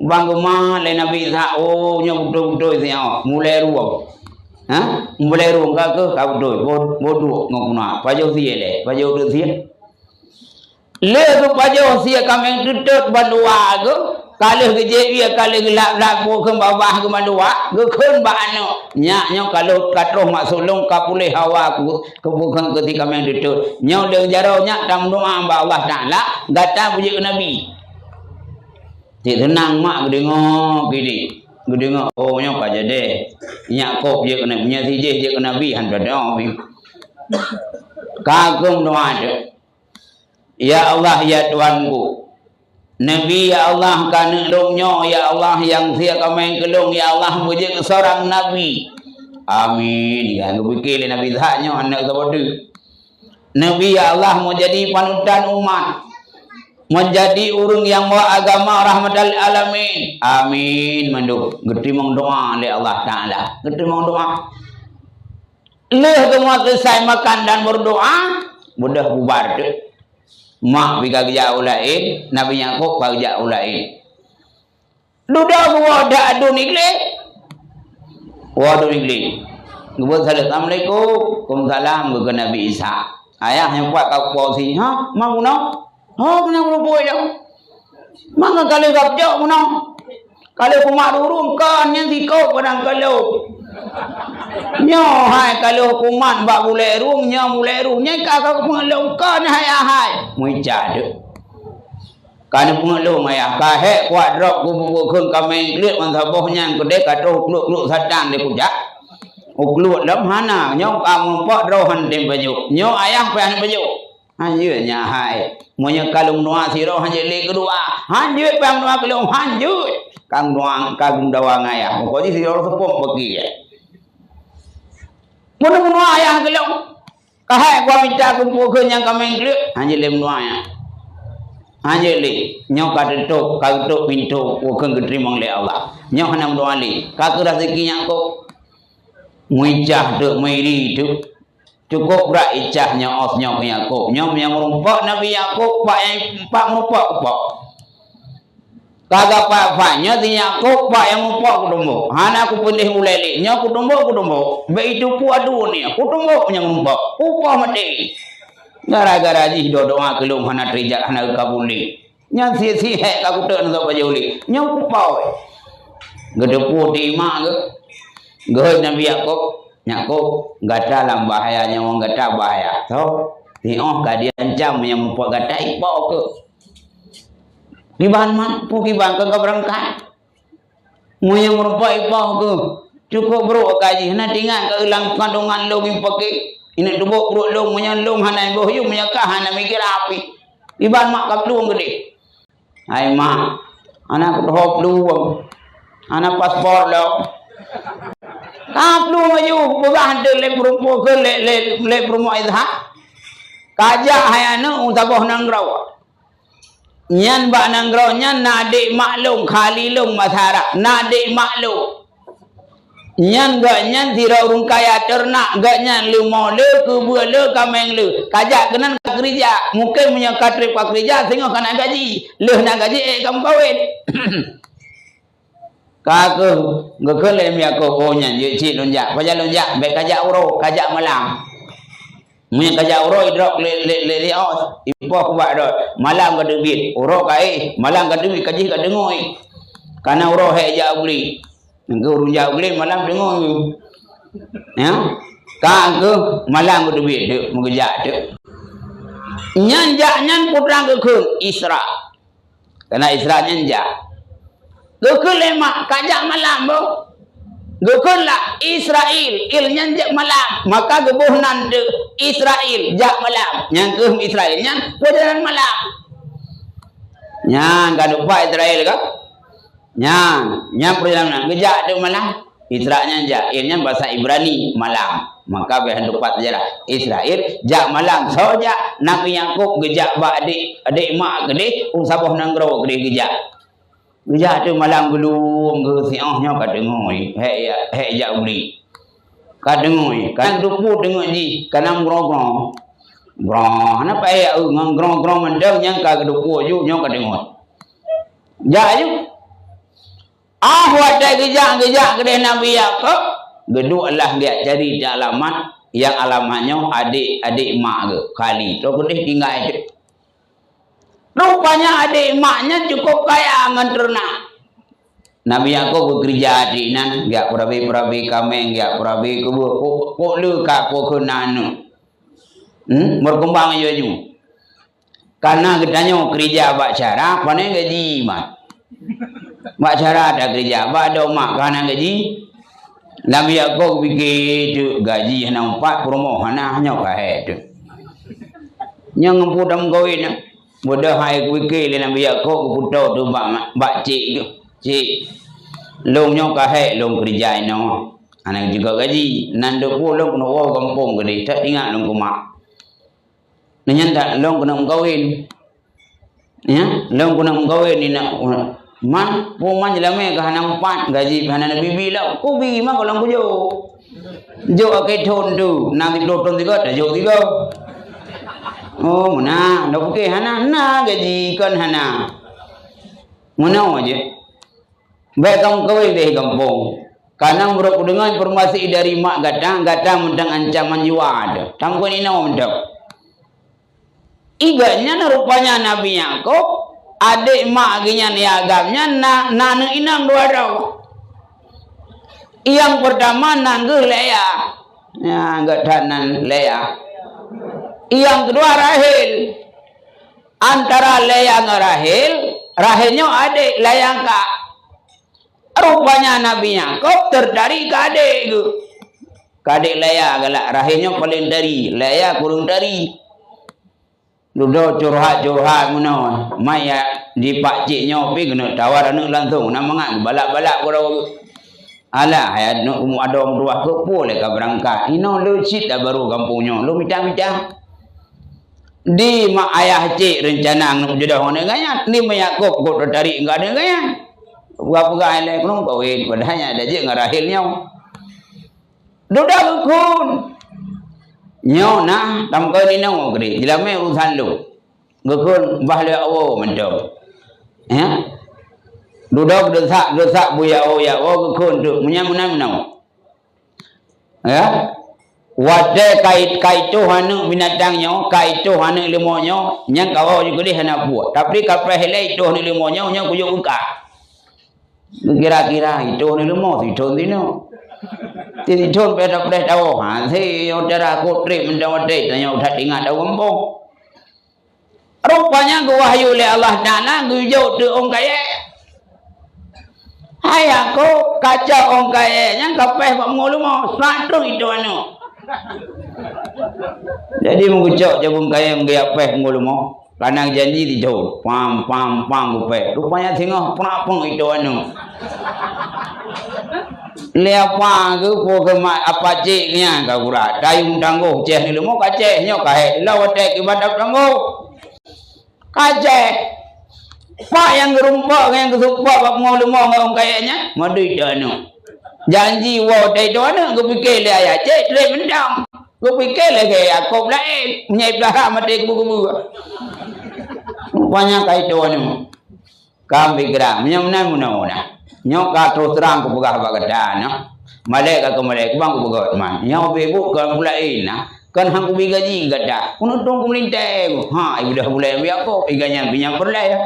Speaker 1: Bang gemah le Nabi Isa nya betul si mulai ruang. Mulai ruang ka betul. Bodoh ngokuna. Pajau si le. Pajau tu si. Le tu pajau sia kami duduk bandua ke kalau kerja dia kalau gelap ke bawah ke bandua ke kun ba anu nya kalau katroh masuk long ka pulih hawa ku ke bukan ketika kami duduk nya le jaro nya dam doa ba Allah Taala gata puji ke nabi ti tenang mak dengo gini Gedengok oh nya ka jadi. Yakub je kena punya sijih je kena nabi han pada kagum doa dia. Ya Allah ya Tuhanku. Nabi ya Allah kana lungnya ya Allah yang sia kami kelung ya Allah muji seorang nabi. Amin. Ya fikir nabi zahnya anak sabadu. Nabi ya Allah mau jadi panutan umat. Menjadi urung yang bawa agama rahmatal alamin. Amin. Manduk getimong doa oleh Allah Taala. Getimong doa. Leh semua selesai makan dan berdoa, mudah bubar tu. Mak bika jauh lain, Nabi Yakub bagi jauh lain. Duda gua dak adu nikle. Waduh nikle. Gua assalamualaikum. Waalaikumsalam ke Nabi Isa. Ayah yang buat kau posisi, ha? Mau no? Oh, mana boleh buat dah. Maka kalau kau jauh mana? Kalau kumat urung kan yang dikau padang kalau. Nyo hai kalau kumat bak boleh rung nya boleh rung nya kakak pengelung kan hai muncad kan pengelung ayah kahe kuat drop kubu kun kami klik mantaboh nya gede katu kluk sadang de kujak kluk lam hana nyo am pok rohan dem baju nyo ayah pan baju hanjut nya hai monya kalung noa siro hanjut le kedua hanjut bang noa kelung hanjut kang noang kagum dawang ayah pokoknya siro sepom pergi Mula-mula ayah gelong. Kahai gua minta kumpul yang kami geluk. Hanya lem nuanya. Hanya le. Nyok kadetok, kadetok pintu. Bukan keterima oleh Allah. Nyok hanam doa le. Kakak rezeki yang kau. Muijah duk, muiri duk. Cukup berat icahnya os nyok Yakub. Nyok yang merumpak Nabi Yakub. Pak yang pak merumpak pak. Kagak pak-paknya ti Yakub pak yang mempak kutumbo. Hana aku pilih mulai nya kutumbo. Be itu pu adu ni. Kutumbo yang mempak. Upah mati. Gara-gara ji doa kelung hana terijak hana kabuli. Nya si hek aku tek nak bajuli. Nya kupau. Gedepu di mak ke. Gehoi Nabi Yakub gata dalam bahayanya wong gata bahaya. So, ti kadian jam yang mempak gata ipau ke. Kiban mampu kiban ke berangkat. Mu yang merupai ipau ke. Cukup bro kaji. Hana tinggal ke ulang kandungan long yang pakai. Ini dubuk bro long. Munya long hana yang bohyu. Munya kah hana mikir api. Kiban mak kap luang gede. Hai mak. Anak hop luang. Anak paspor lo. Kap luang ayu. Bukan ada le perempuan ke le perempuan izhak. Kajak hai anu. Usaboh nanggrawa. Nyan bak nanggro nyan nadik maklum khalilung masyarakat nadik maklum nyan gak nyan tira urung kaya ternak gak nyan lu mau le kubur le kameng le kajak kenan kerja mungkin punya katrip kerja sehingga kena gaji le nak gaji kamu kawin kakak gak kelem ya kau oh nyan je cik lonjak pajak lonjak baik kajak uro kajak malam Munya kajak urok idrok le os ipoh kuat dot malam ka debit urok kai malam ka debit kaji ka dengoi karena urok hek jak beli engko urung jak beli malam dengoi ya ka engko malam ka debit dek mengejak dek nyan jak nyan putrang ke Isra karena Isra nyan jak ke lemak kajak malam bo Gukun Israel ilnya jak malam maka gebuhnan de Israel jak malam yang ke Israel nyan perjalanan malam nyan kan lupa Israel kan nyan perjalanan gejak de malam Israel jak ilnya bahasa Ibrani malam maka behan lupa sejarah Israel jak malam soja Nabi Yakub gejak ba adik mak gede usabah nanggro gede gejak Gejak tu malam belum ke siahnya kat dengoi. Hek jak beli. Kat dengoi. Kan dupu dengoi ji. Kanam grong-grong. Grong. Napa ya grong-grong mendang yang ka dupu ju nya kat dengoi. Jak ju. Buat gejak gede Nabi Yakub. Geduk lah dia cari di alamat yang alamatnya adik mak ke. Kali. Tu boleh tinggal je. Rupanya adik emaknya cukup kaya dengan ternak. Nabi Yakub bekerja adinan, enggak perabi kami, enggak perabi kubu, kok lu kak kenanu. Berkembang aja. Karena katanya kerja bak cara, panen gaji mat.
Speaker 2: mak cara ada kerja, ada mak kanan gaji. Nabi Yakub fikir tu gaji hana 4 rumah hana hanya kahe tu. Yang pudam kawin bodoh hai fikir le Nabi Yakub puto tu bak cik tu. Cik long nyo kahe long kerja no. Anak juga gaji nando pulang kena wau kampung gede tak ingat long kumak. Nanyanta long kena kawin. Ya, long kena kawin ni nak man puman jelame ka hana 4 gaji hana bibi lah. Ku bibi mah kalau ku jo akai thon tu nanti doton tiga dah jo tiga. Oh mana dak ke hana na gaji kan hana. Mana aja. Baik kamu kawin deh kampung. Karena menurut dengan informasi dari mak gadang mentang ancaman jiwa ada. Tangkun ini mendak. Iganya rupanya Nabi Yakub adik mak aginya ni agamnya nanu inang dua dau. Yang pertama nanggu Lea. Ya enggak danan Lea. Yang kedua Rahel. Antara Lea dengan Rahelnya adik Lea kak. Rupanya Nabi Yakub tertarik ke adik tu. Ke adik Lea galak. Rahimnya paling dari. Lea kurang dari. Duduk curhat-curhat mana. Maya di pakciknya pergi kena tawar anak langsung. Nak mangat balak-balak kurang. Alah, ada orang tua ke boleh ke berangkat. Ino lu sit dah baru kampungnya. Lu minta-minta. Di mak ayah cik rencana nak jodoh dengan gaya. Ni Yakub kau tertarik enggak ada gaya. Berapa kali lek belum kawin padahal ada je ngarahilnya. Duda gekun. Nyo nah tam kau ni nang gede. Jelame urusan lu. Gekun bahle awo mendom. Ya. Duda desak buya ya gekun tu menyam-menam. Ya. Wade kait tu hanu binatangnya, kait tu hanu limonyo, nyang kau juga dia hana buat. Tapi kapal helai tu hanu limonyo nyang kuyuk buka. Kira-kira itu ni lemah itu tino. Jadi itu pada tahu. Si saudara aku trip mendapat tanya udah ingat tahu kampung. Rupanya gua wahyu oleh Allah Taala gujau tu orang kaya. Hai aku kaca orang kaya yang kapeh pak mulu mau satu itu anu. Jadi mengucap jabung kaya menggaya peh mulu mau. Lanang janji di jauh, pam gupe. Rupanya tengok pang itu anu. Leapa ke mak apa ciknya kau kurat. Dayung tangguh ceh ni lemo kacehnya kahe. Lawat ibadat tangguh. Kaceh. Pak yang gerumpak yang kesupak pak mau lemo ngau kayaknya. Madu itu anu. Janji wow itu anu aku fikir le ayah cek trip mendam. Aku fikir le kayak aku lain menyai belakang mati kubu-kubu. Rupanya kait tu anu. Kami gerak menyamna. Nyok ka terus terang ku pegah bagada no. Malek ka malek bang ku pegot man. Nyok bebu kan pulain nah. Kan hang ku bigaji gada. Kuno tong ku melinteh. Ha ibu dah mulai bi aku iganya pinjam perlai ya.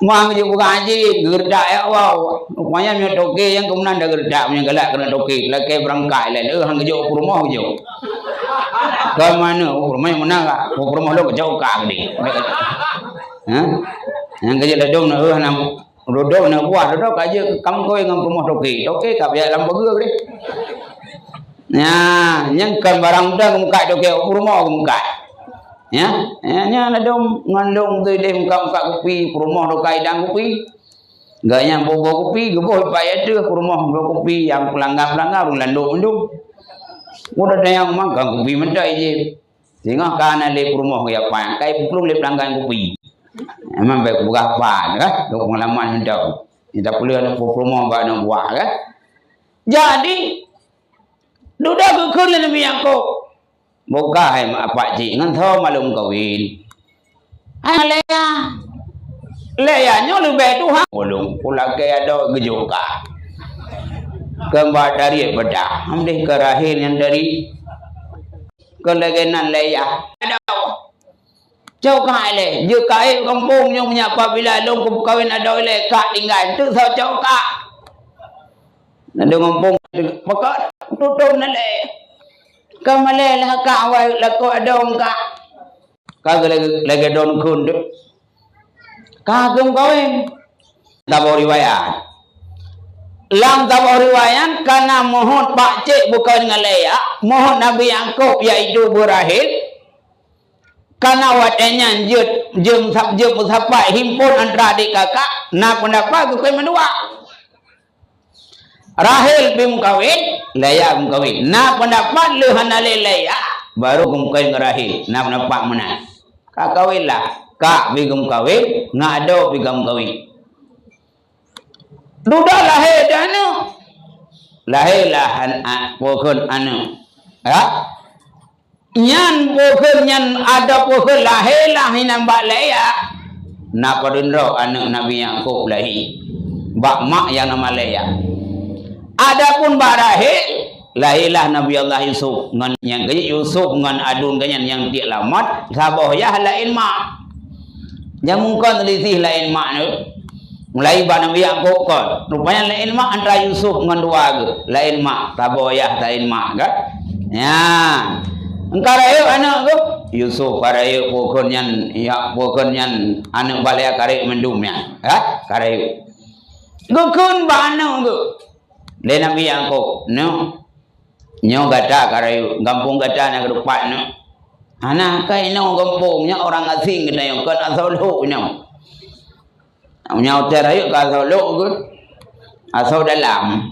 Speaker 2: Mang je bukan haji gerdak ya wow. Rupanya nyo toke yang kemunan dah gerdak punya galak kena toke. Laki berangkai lain. Hang kejo ke rumah kejo. Ke mana? Rumah yang mana kak? Rumah lu kejauh kak ni. Ha? Yang kerja ledong nak nam rodok nak buat rodok aja kamu kau yang rumah toke kap ya lam burger deh. Nah, yang kan barang dah muka toke rumah muka. Ya, nya ledong ngandung tu dia muka kopi rumah tokai dang kopi. Gaknya bobo kopi geboh payah tu rumah kopi yang pelanggar landung. Udah ada yang makan kopi mendak je. Sehingga kan ada rumah ya pak, kai belum le pelanggan kopi. Memang baik buka apa kan? Dok pengalaman mendak. Kita perlu ada rumah baru buah kan? Jadi duda gekun le Nabi Yakub. Buka hai apa cik ngan tho malum kawin. Hai Lea nyo lebih Tuhan. Belum pula ke ada gejoka. Gambar dari bedah. Ambil ke rahil yang dari kelegenan Lea. Ada jauh kali. Jika air kampungnya punya apabila long ke kawin ada oleh kak tinggal tu so jauh kak. Ada kampung pekat tutup nale. Kamale lah kak awal laku ada orang kak. Kak lagi don kun tu. Kagum kawin. Tabur riwayat. Lam tabur riwayat karena mohon pak cik bukan dengan Leia, mohon Nabi Yaqub iaitu Burahil. Karena wadanya jem sampai himpun antara adik kakak, nak pendapat bukan mendua. Rahil bim kawin, Leia bim kawin. Nak pendapat lehana Leia, baru kawin Rahil. Nak pendapat mana? Kak kawin lah, kak bigum kawin, ngado bigum kawin. Duda lahir dana, lahirlah pokon anu, ya. Nyan pokon nyan ada pokon lahirlah hinan bak Leia. Nak padundro anak Nabi Yaqub lahir. Bak mak yang nama Leia. Adapun bak Rahil lahirlah Nabi Allah Yusuf ngan yang gaya Yusuf ngan adun ganyan yang dia lamat sabah ya lain mak. Yang mungkin lisih lain mak nu. Mulai bak Nabi Yaqub kon. Rupanya lain mak antara Yusuf ngan dua ke. Lain mak sabah ya lain mak kan. Ya. Engkara yuk anak tu Yusuf kara yuk pokon yan anak balaya kara mendum ya. Ha? Kara yuk. Gukun ba anak tu. Le Nabi Yaqub no. Nyo gata kara yuk kampung gata nak depan no. Anak kai no kampungnya orang asing kita yang kan asal lu no. Nya utara yuk ka asal lu ke. Asal dalam.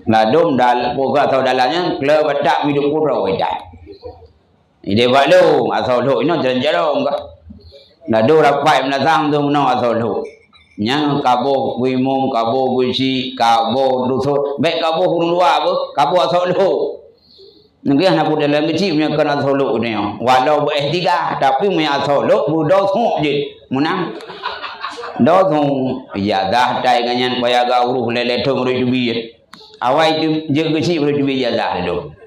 Speaker 2: Ladum dal pokok asal dalamnya kle badak hidup pura dah. Ide balu asal lu ino jalan-jalan ka. Nado rapai menasang tu no asal lu. Nyang kabo wimum kabo busi kabo dusut baik kabo hurung luar apa kabo asal lu. Ngi anak budak dalam kecil punya kan asal lu ni. Walau S3 tapi punya asal lu budak thuk je. Munang. Dah thuk ya dah dai ganyan paya ga uruh lele thong ru jubi. Awai je kecil ru jubi ya dah tu.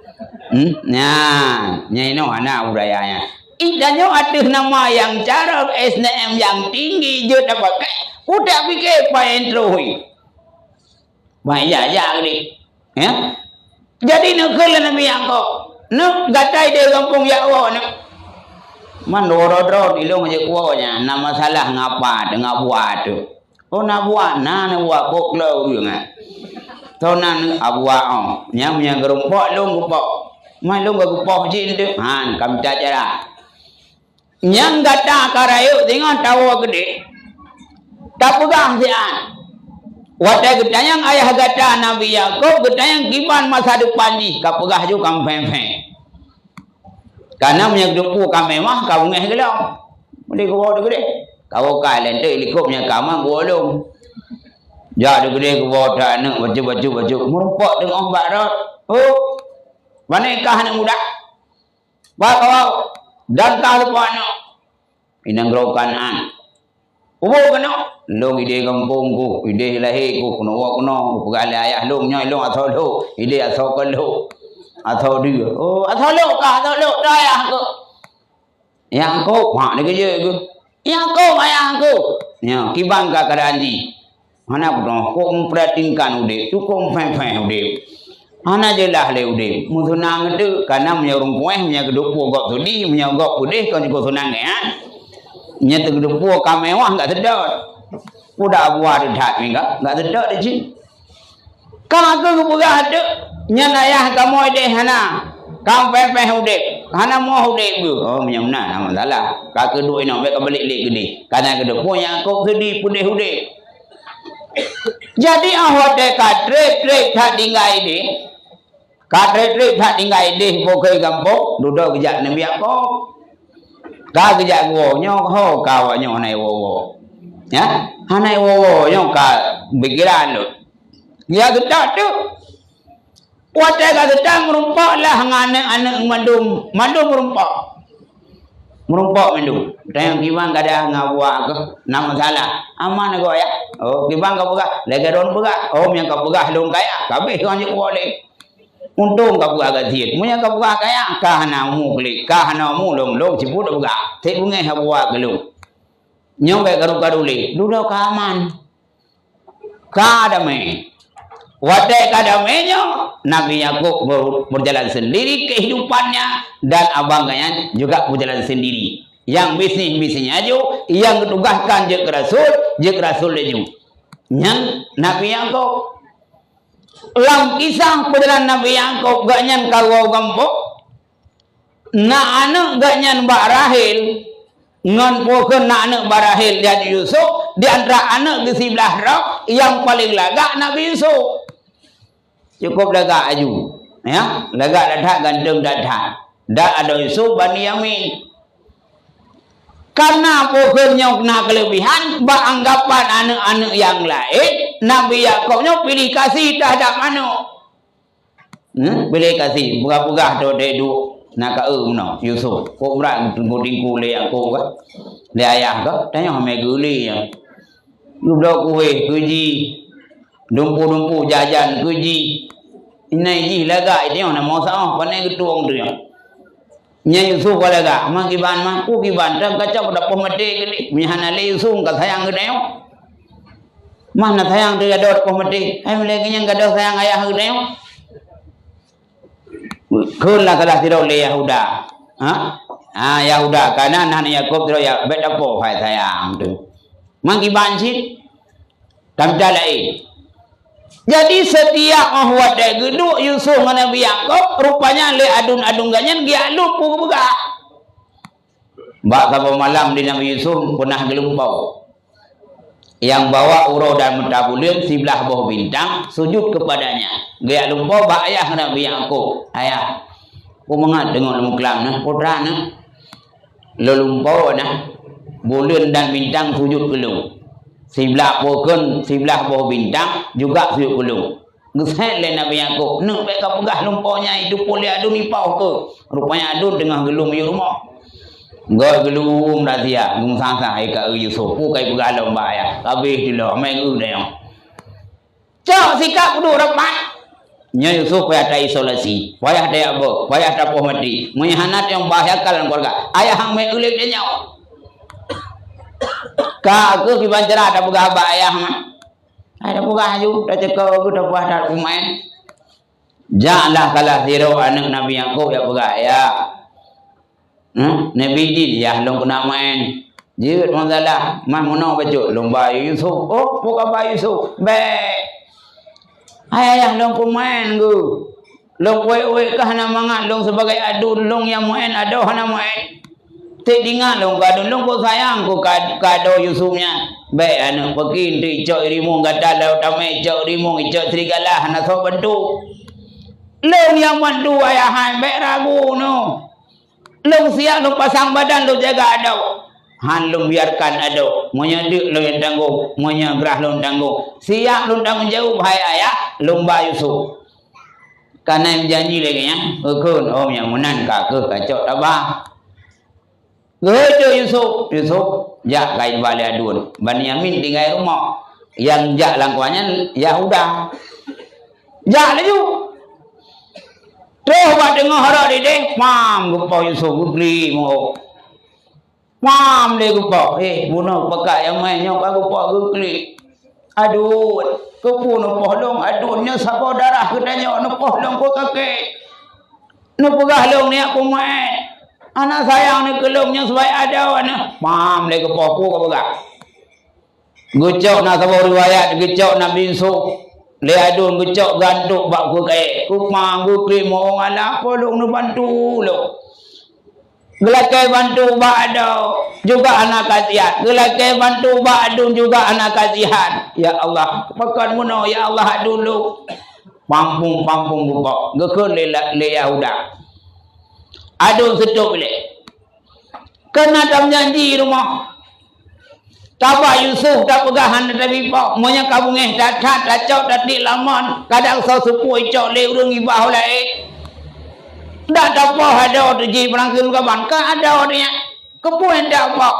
Speaker 2: Nah, nyai no anak budayanya. Idanya ada nama yang cara SNM yang tinggi je tak pakai. Udah fikir pakai terui. Baik ya ni. Ya. Jadi nak ke Nabi Yaqub. Nak gatai dia kampung Yakwa nak. Man doro-doro ilung je kuanya. Nama salah ngapa dengan buat tu. Oh nak buat nak buat boklau dia ngah. Tonan abuat oh. Nyam yang gerumpok long gupok. Mai long gupok je tu. Han kam cara. Nyang gata karayu dengan tawa gede. Tak pegang sian. Wadah gede yang ayah gata Nabi Yaqub gede yang gimana masa depan ni. Kau pegah juga kam fen-fen. Karena punya dupu kami mah kau ngeh gelau. Mesti kau bawa gede. Kau kalian tu helikopnya kamu bolong. Jadi gede kau bawa dah nak baju. Merupak dengan barat. Oh. Manakah anak muda? Bawa dan kau lupa anak. Inang kanan. Ubo kena. Long ide kampung ku, ide lahir ku kuno. Pegali ayah long nyai long atau lo. Ide atau kalau. Atau dia. Oh atau lo kah atau lo dah aku. Yang kau mak ni kerja aku. Yang kau ayah aku. Ya kibang ka keranji. Mana bukan kau memperhatikan ude. Cukup fen-fen ude. Ana jelah le ude. Musunang tu karena menyurung kueh menyagedup gok tu di menyagok ude kau juga sunang ya. Nyata gedup kamewah enggak sedot. Udah buat dah enggak sedot di sini. Kang aku pegah tu nyan ayah kamu ide hana. Kau pepeh ude. Hana mau ude bu. Oh menyamna nama salah. Ka kedua ino baik balik lek gede. Karena gedup yang kau sedih pudih ude. Jadi awak dekat trek tak tinggal ini. Kadre-kadre tak tinggal ini pokai kampung duduk kejak Nabi Yaqub. Ka kejak gua nyok ho kau nyok nai wo. Ya, hanai wo nyok ka pikiran lu. Ya gedak tu. Wadah ka gedak merumpak lah anak-anak mandum merumpak. Merumpak mandum. Tayang kibang kada ngabua ke nama salah. Aman go ya. Oh kibang ka pegah, legaron pegah. Oh yang ka pegah long kaya. Kabeh kan je boleh. Untung kau buka gajian, punya kau buka kaya, kahana mu klik, kahana mu long ciput buka, tak bunga hawa gelung, nyampe karu-karuli, dulu kaman, kadame, wadah kadamenya, Nabi Yaqub berjalan sendiri kehidupannya dan abangnya juga berjalan sendiri, yang bisnisnya aja, yang ditugaskan je Rasul leju, nyan Nabi Yakub. Lam kisah perjalanan Nabi Yakub gak nyan kagau gampok. Na anak gak nyan Mbak Rahil ngan poken na anak Mbak Rahil jadi Yusuf di antara anak di sebelah roh yang paling lagak Nabi Yusuf. Cukup lagak aju, ya, lagak dah ganteng dah. Dah ada Yusuf Bani Yamin. Karena pokennya kena kelebihan, beranggapan anak-anak yang lain, Nabi Yakubnya pilih kasih terhadap anak. Pilih kasih, buka-buka tu duduk. Nak no Yusuf, kau berang tungguin kule aku kan, dia ayah kan, tanya hame guli yang, duduk kue kuji, dumpu jajan kuji, ini ji laga itu yang nama sama, pandai ketuang tu yang, nya Yusuf kalau laga, mak kiban mak, ku kiban, tak kacau pada pemati kali, misalnya le Yusuf kat sayang kedai, mana sayang dia ada pemati, ay lagi yang kada sayang ayah kedai. Kulah kalah tidak oleh Yahuda, Yahuda karena anak Yakub tidak ya beda po hai sayang tu, mangki bansit, tapi lain. Jadi setiap mahwat dia geduk Yusuf dengan Nabi Yakub, rupanya le adun ganyan dia lupa buka. Bak kapal malam di Nabi Yusuf pernah gelumpau. Yang bawa urau dan mentabulin sebelah bawah bintang sujud kepadanya. Dia lupa bak ayah Nabi Yakub. Ayah, aku mengat dengar muklam na, putra na. Lelumpau na, bulan dan bintang sujud kelung. Sebelah pokon, sebelah bawah bintang juga sujud kelung. Gesek le Nabi Yakub. Nak baik kau pegah lumpaunya itu boleh adun ipau ke. Rupanya adun tengah gelum di rumah. Gak gelum dah dia, gelum sangsa ika Yusuf, kai pegalom bahaya, habis dulu, main yang. Cak sikap kudu rapat. Nya Yusuf payah ada isolasi, payah ada apa, payah ada mati, menyahanat yang bahayakan keluarga. Ayah hang main ulik dia nyawa. Kak aku kibancara ada pegah ayah mah, ada pegah ju, dah cakap aku dah buat dah pemain. Janganlah kalah zero anak Nabi Yakub ya pegah ayah. Nabi di ya long kena main. Jika masalah man mono baca lomba Yusuf. Oh, bukan bayi Yusuf. Baik. Ayah long main go. Long we kah na mangat long sebagai adun long yang main ado hana main. Tik dingat long kadun long ko sayang ko kado Yusufnya. Baik anak pergi ndi cok rimu gata laut tamai cok rimu cok serigala hana so bantu. Long yang bantu ayah hai baik ragu no. Long siap long pasang badan long jaga adau. Han long biarkan adau. Monya dik long yang tanggung, monya gerah long tanggung. Siap long tanggung jauh bahaya ayah long ba Yusuf. Karena janji lagi ya. Kun om yang menan kakak kacau tabah. Gede Yusuf jak kain balik adun. Bani Yamin tinggal rumah. Yang jak langkuannya Yahuda. Jak laju. Tuh buat dengar harap dia deh, mam gupa Yusuf gupli mau, mam dia gupa, bunuh pakai yang main yang gupa gupli, aduh, kepunuh pohlong, aduhnya siapa darah kedanya, nu pohlong ko kakek, nu pegahlong ni aku main, anak sayang ni kelongnya sebaik ada wana, mam dia gupa aku kapagak, gucok nak sabor riwayat, gucok Nabi Yusuf. Le adun gecok gantuk bak ku kai ku manggu kri mo ngala polong nu bantu lo gelakai bantu bak ada juga anak kasihan gelakai bantu bak adun juga anak kasihan ya Allah pakan muno ya Allah dulu pampung gupok gekeun le Yahuda adun sedok le kena tam janji rumah. Tapa Yusuf tak pegahan dari pak, monya kabungeh tak cok tak di laman, kadang so supui cok le urung ibah oleh. Dak apa ada tu ji pelangkin kaban, ka ada dia. Kepuan dak apa,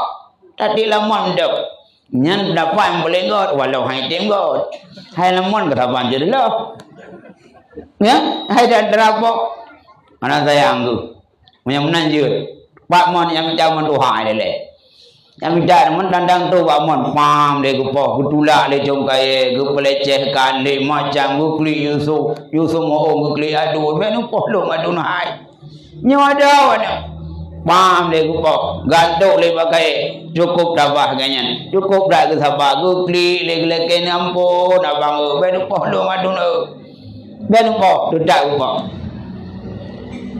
Speaker 2: tak di laman dak. Nyan dapat yang boleh ngot, walau hai tim ngot. Hai laman ketapan jadi lah. Ya, hai dak terapok. Mana sayang tu, monya menanjut. Pak mon yang jaman Tuhan lele. Yang minta teman dandang tu bakmon pam le gupo gutulak le jongkai gu pelecehkan le macam gu kli Yusuf mo gu kli adu menu pohlong adu hai nyo ada wana pam le kupo gantuk le pakai cukup dah ganyan cukup dah ke sabar ku klik le ke ampun abang ben poh lu madun ben poh dak kupo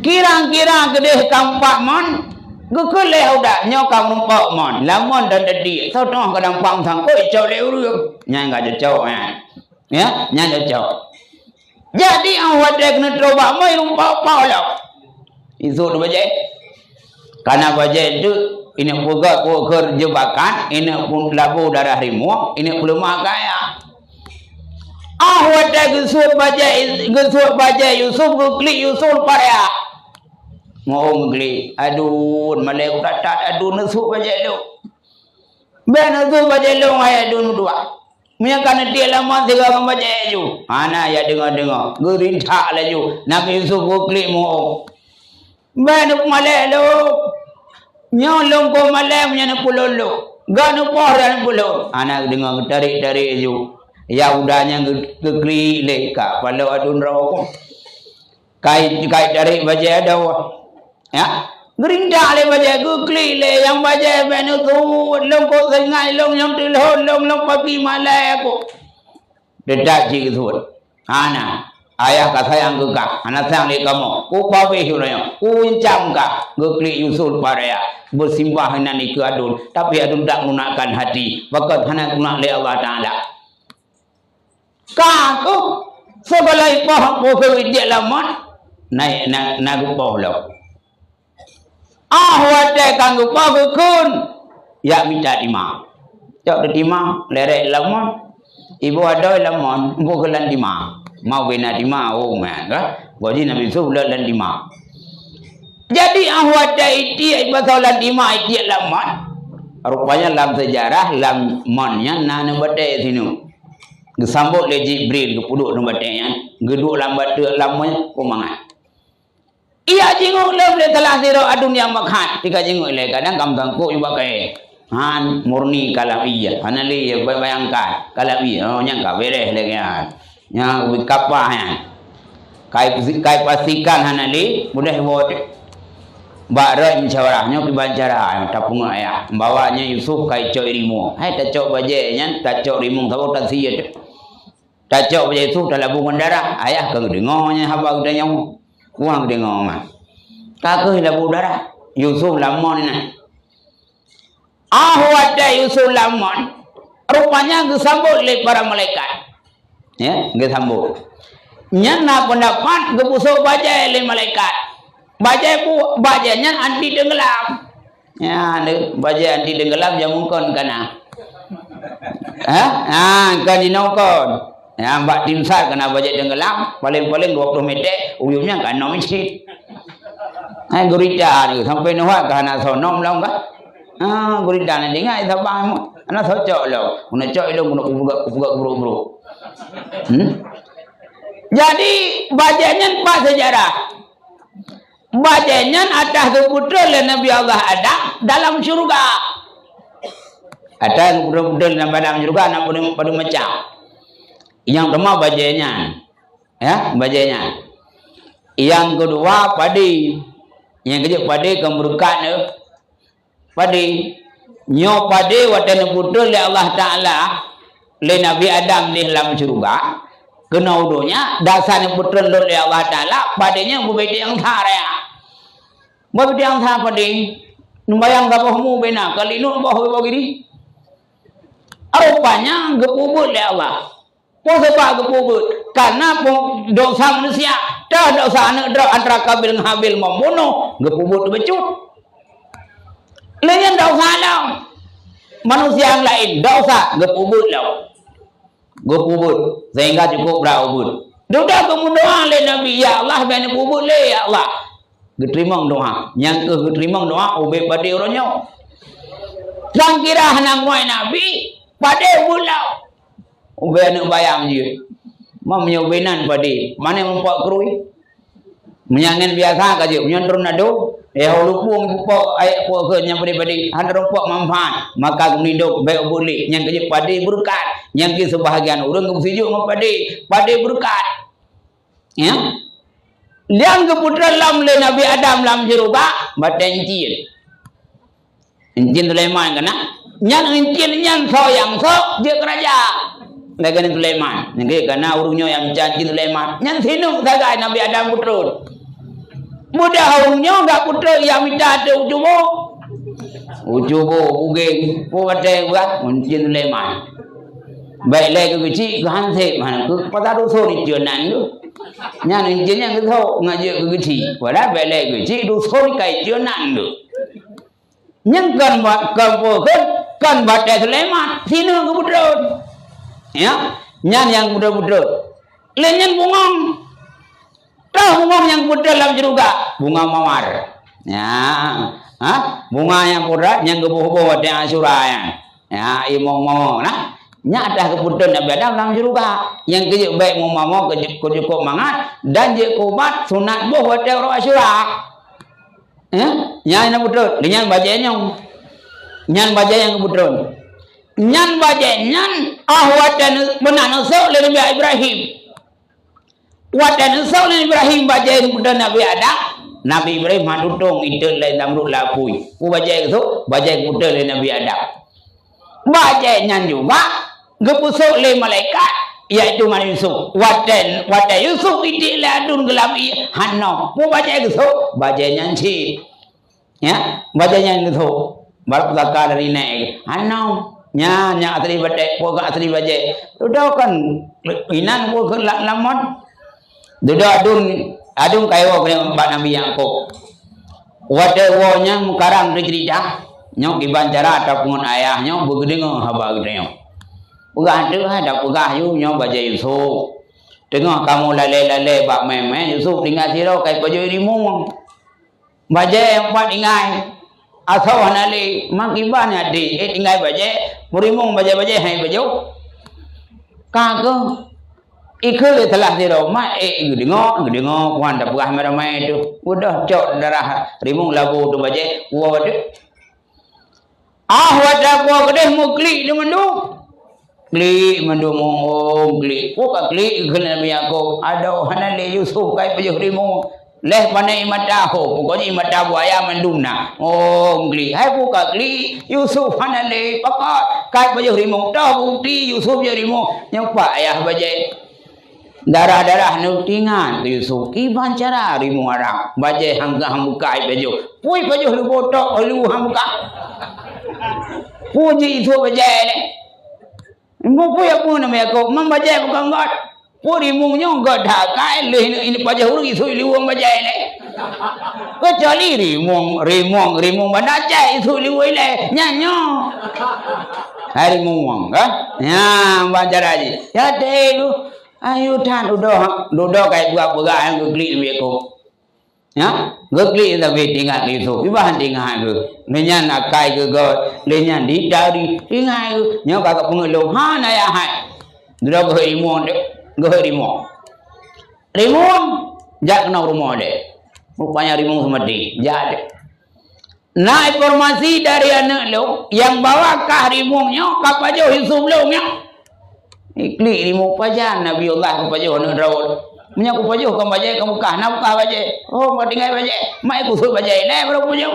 Speaker 2: kirang-kirang kedeh kampak mon gu le udah nyokam rumpok mon lamon dan dedi tau toh kadang pang thang koi cau le uru nya enggak cocok ya nya cocok jadi awak dek kena coba mai rumpok pau lah itu tu baca karena baca itu ini buka poker jebakan ini pun labu darah rimu ini belum makaya awak dek gesur baca Yusuf klik Yusuf paraya mau ngeli aduh malai utatat aduh nesu baca lu ben nesu baca lu ngai aduh dua menyangkan dia lama tiga membaca ju ana ya dengar gerintah laju Nabi Yusuf klik mau ben malai lu nyolong ko malai menyana pulolo ganu pohran pulo ana dengar tarik ju ya udahnya kekli leka kalau adun rokok kai tarik baca ada ya gerinda le baca kekli le yang baca benu tu long ko sengai long yang tilhon long papi malai aku dedak ji tu ana ayah kata yang gegak anak sayang le kamu ku papi huranya ku incam ka kekli Yusuf paraya bersimbah nan iku adun tapi adun tak menggunakan hati bakat hana guna le Allah taala kaku sebalai pohon pokok dia lamon naik nagu pohon wate kanggo pagukun ya minta dima cok dima lerek lamon ibu ada lamon bukan dima mau bina dima oh man jadi Nabi Yusuf lan dima jadi wate itu pasal dima itu lamon rupanya dalam sejarah lamonnya nana bate sini gesambut le Jibril ke puduk nombatnya geduk lambat lamonnya kumangan iya jenguk le telah zero adun yang makan tiga jenguk le kadang kampung ko iba kai han murni kalau iya anali ya bayangkan kalau iya oh nyangka beres le kan nya kapah ya kai pastikan anali mudah buat bara musyawarahnya kibancara tapung ayah bawanya Yusuf kai cok rimu hai tak cok bajenya tak cok rimu tahu tak siat tak cok baje Yusuf dalam bungan darah ayah kang dengonya haba udanya uang dengar mah kakek labu darah Yusuf lamon ni ada Yusuf lamon rupanya gesambut oleh para malaikat ya gesambut nyana pendapat gebusuk baca oleh malaikat bajanya anti tenggelam ya baca anti tenggelam jangan mungkin kana kan dinokon ya mbak timsar kena bajet tenggelam paling-paling 20 meter ujungnya kan no masjid gurita ni sampai nuha kana sonom long ka gurita ni dengai sabang ana socok lo una cok lo una buka buru-buru jadi bajanya pas sejarah bajanya atas keputusan Nabi Allah ada dalam surga ada keputusan dalam surga namun pada macam yang pertama bajanya ya bajanya yang kedua padi yang kedua padi kemurukan padi nyo padi watan putul le Allah taala le Nabi Adam di dalam surga kena udonya dasar putul le Allah taala padinya bubedi yang thara bubedi yang thara padi numbayang kapohmu bena kali nu boh begini rupanya gepubut le Allah pun sebab kepubut karena dosa manusia dah dosa anak drop antara Kabil dengan Habil membunuh kepubut becut lain dosa lah manusia yang lain dosa kepubut lah kepubut sehingga cukup berawubut sudah kamu doa le Nabi ya Allah bani pubut le ya Allah keterima doa yang keterima doa ubay pada orangnya sang kira hanang Nabi pada bulau ubay nak bayang je menyobenan padi mana mempuak kerui menyangan biasa kaje menyondron nado lupung pok ayat pok ke yang padi handron pok manfaat maka mendiduk baik boleh yang kaje padi berkat yang ke sebahagian orang ke sejuk padi berkat ya liang ke putra lam le Nabi Adam lam jeruba baten cin Sulaiman kana nyan cin nyan so yang so dia keraja lagan Sulaiman nge kana urunyo yang janji Sulaiman nyan sinu sagai Nabi Adam putra mudah urunyo gak putra yang minta tu ujubo ugeng puwate gua cin Sulaiman baik lagi kecil kan thế mà cứ có ta đâu thôi thì chưa nặng nữa nhà nên chính nhà cái thâu ngài dự cái gì và đã về lệ cái gì đâu thôi cái chưa nặng nữa nhưng cần vừa cần vật để lấy mặt thì nó cứ bút rồi nhá nhà yang bút rồi lên nhân bunga tahu bunga yang bút dalam juga bunga mawar ya bunga yang pura yang kebuh-buh ada Asyura ya imong nah nyata keputusan Nabi Adam dalam juga yang kejuk baik mau kejuk mangat dan je kubat sunat buh hotel orang Asyura nyan betul dengan bajanya nyan baja yang keputusan nyan baja nyan watan benar nusuk le Nabi Ibrahim watan nusuk le Ibrahim baja keputusan Nabi Adam Nabi Ibrahim madutung itu le namrud lapui ku baja itu baja keputusan le Nabi Adam baja nyan juga gepusuk le malaikat yaitu Nabi Yusuf watan Yusuf itu le adun gelabi hanno pu baca Yusuf bacanya si ya bacanya itu baru takar dari naik hanno nya asli baca pu asli baca udah kan inan pu lamon udah adun kayo Mbak Nabi Yakub wate wonya mukarang cerita nyok dibancara ataupun ayahnya begede haba gede Pegah tu ada pegah you nyo baca Yusuf. Tengok kamu lale bak meme Yusuf tinggal siro kai baju rimu. Baca yang buat ingai. Asal hanali makiban adi tinggal baca murimu baca hai baju. Kago ikut telah siro mak dengo kuan dah pegah meramai tu. Udah cok darah rimu labu tu baca wadah. Wadah gua gede mukli di mendu. Kli mendumung kli ka kli kena Nabi Yakub ada hanale Yusuf kai pajuh rimu leh panai mata ho pokoknya mata buaya menduna kli hai ka kli Yusuf hanale pakat kai pajuh rimu dah bukti Yusuf je rimu nyopa ayah baje darah nu tingan Yusuf ki bancara rimu arang baje hangga hambuka ai pajuh pui pajuh lu botok lu hambuka puji itu baje Mpo ya pun nama aku membaca bukan god. Puri mungnya god hakai ini baca huruf itu liwang baca ini. Kecuali rimong baca itu liwang ini nyanyo. Hari mung kan? Ya baca lagi. Ya deh ayo tan duduk kayak buah yang gegli aku. Ya gegli tapi tinggal itu ibahan tinggal tu lenyan akai ke god lenyan di dari tinggal nyo kakak pengeluh na ya hai duduk ke rimon jak kena rumah deh rupanya rimon semedi jak nah informasi dari anak lo yang bawa kah rimonnya kapajo Yusuf lo nya ikli rimon pajan Nabiullah kapajo anak Raul menyaku pajuh kamu baca kamu kah nak kah baca kau tinggal baca mai kusut baca ini berapa pajuh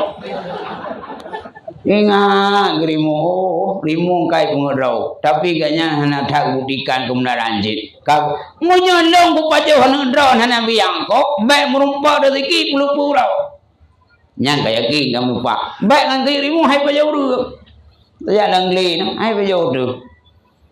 Speaker 2: ingat rimu kai pengerau tapi gaknya hana tak buktikan kebenaran jin kau menyolong ku pajuh hana drone hana biang kok baik merumpak rezeki puluh-puluh nyang kaya ki kamu lupa baik nanti rimu hai pajuh dulu tidak langli hai pajuh dulu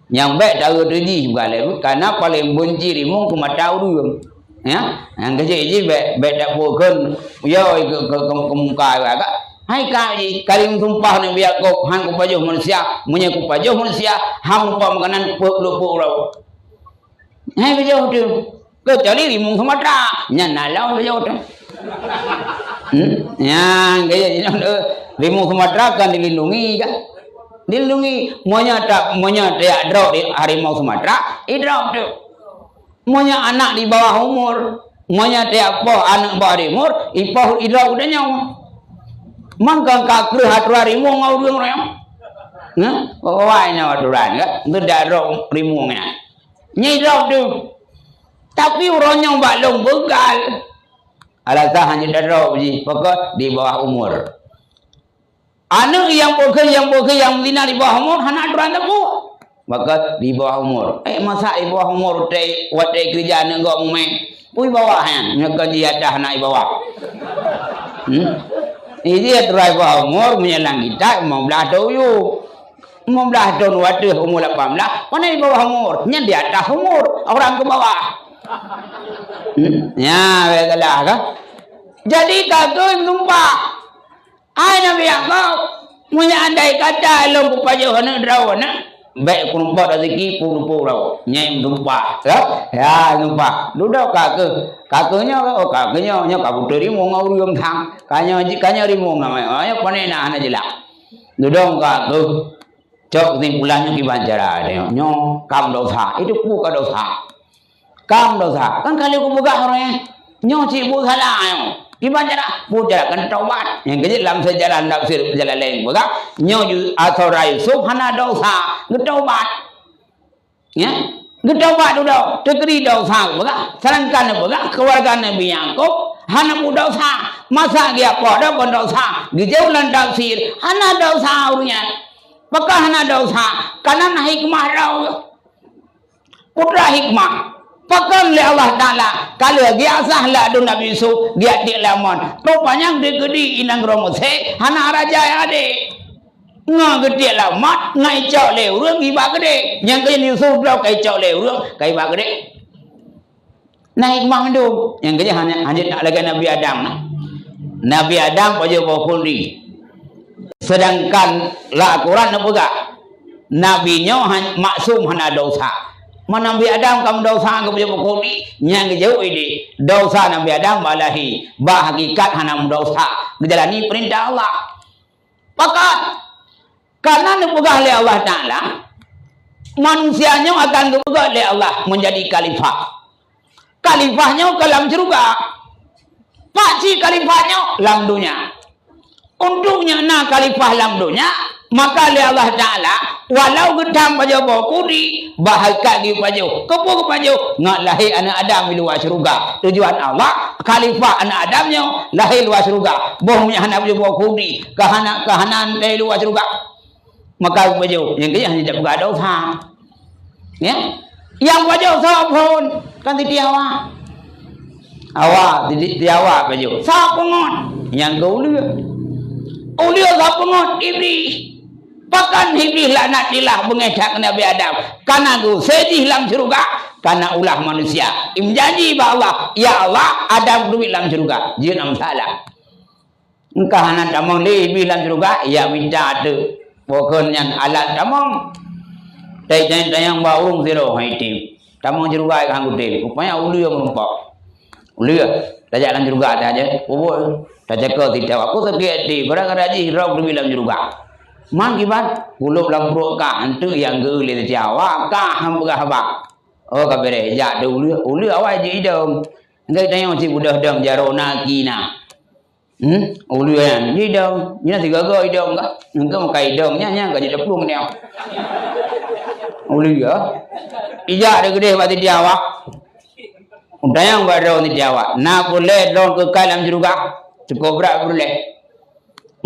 Speaker 2: yang baik tahu terji juga le karena paling benci rimu cuma tahu dulu ya yang kecil baik tak bukan yo ke muka agak hai kali kalim sumpah Nabi Yakub hang ku pajuh manusia punya ku pajuh manusia hang lupa makanan puluh hai pajuh tu kecuali rimu Sumatera nyanalau pajuh tu yang kaya rimu Sumatera kan dilindungi kan dilindungi monya dia drop di harimau Sumatera drop tu monya anak di bawah umur monya dia anak bawah umur drop udah nyawa mangkang kakru hatu harimau ngau orang wah ini aturan kan itu dah drop harimau nya drop tu tapi orangnya balong begal Alasan hanya darah biji, pokok di bawah umur. Anak yang zina di bawah umur, anak aturan tu. Maka di bawah umur. Masa di bawah umur watai kerja negok main. Pui bawahnya, nyaka di atas anak di bawah. Ini aturan bawah umur menyelang kita 15 tahun you. 15 tahun waktu umur 18, mana di bawah umur? Nya di atas umur, orang ke bawah. Ya, betul kan? Jadi kagak numpah. Ai Nabi Yakub punya andai kata long kupajo hana drawana. Baik kumpah rezeki pun rau. Nyai numpah. Ya, numpah. Duduk kakaknya nya kabuteri mau ngau yang thang. Kanya rimu ngamai. Ayo panena hana jelak. Duduk kakak. Cok timbulannya kibancara nyo kam dosa. Itu bukan dosa. Kam dosa. Kan kali aku buka orangnya nyo cibu salah ayo. Gimana? Budak kan taubat. Yang kecil dalam sejarah nafsir jalan lain. Bukan? Nyo atau rai subhana dosa. Ngetaubat. Ya? Ngetaubat dulu. Tegeri dosa. Bukan? Serangkan bukan? Keluarga Nabi Yakub. Hana mu dosa. Masa dia pada pun dosa. Dijauhan tafsir. Hana dosa urunya. Maka hana dosa. Karena hikmah rau. Putra hikmah. Pakan le Allah Ta'ala. Kalau dia sah lah do Nabi Yusuf. Dia di lemon. Rupanya dia gede inang romose. Hana raja yang ada. Nga gede lemot. Nga icok le urung. Iba gede. Yang kaya Yusuf bro. Kaya icok le urung. Kaya iba gede. Nah hikmah itu. Yang kaya hanya tak lagi Nabi Adam. Nabi Adam pada bokuli. Sedangkan la Quran apa gak? Nabi nyo maksum hana dosa. Mana Nabi Adam kamu dosa kepada pokoni yang jauh ini dosa Nabi Adam balahi bahagikat hana dosa menjalani perintah Allah. Maka karena dipegah oleh Allah Taala manusianya akan dipegah oleh Allah menjadi khalifah. Khalifahnya ke dalam surga. Pakcik khalifahnya dalam dunia. Untungnya nak khalifah dalam dunia, maka oleh Allah Ta'ala, walau gedam pada bokuri, bahagia di paju, kepo paju, ngat lahir anak Adam di luar surga. Tujuan Allah, khalifah anak Adamnya lahir luar surga. Bohongnya anak pada bokuri, kahanan dari luar surga. Maka paju, yang kaya hanya dapat dosa. Ya, yang paju pun kan tidak awak. Awak tidak awak paju. Siapa ngon? Yang kau lihat. Uliah gapungot iblis. Pakan iblis laknat dilah mengedak Nabi Adam. Karena tu sedih dalam surga. Karena ulah manusia. Janji ba Allah. Ya Allah, Adam duit dalam surga. Dia nak salah. Engkau anak tamang li iblis dalam surga. Ya minta tu. Pokoknya alat tamang. Tayang baurung zero haitim. Tamang surga yang gede. Rupanya uliah melumpak. Uliah. Tajak dalam surga saja. Pokok. Tak kau tidak aku sakit di gara-gara ji rau bilang juga. Mang kibat bulu dalam perut kah antu yang geli di Jawa kah hamba haba. Oh kabere ja uli awak ji dong. Enggak tanya si budak dong jarona kina. Uli yang ji dong. Ni nasi gagal dong enggak. Engkau mau kai dong nya enggak jadi pelung ni. Uli ya. Ija ada gede mati Jawa. Undang baru di Jawa. Na boleh dong ke kalam juga. Cukup berat boleh.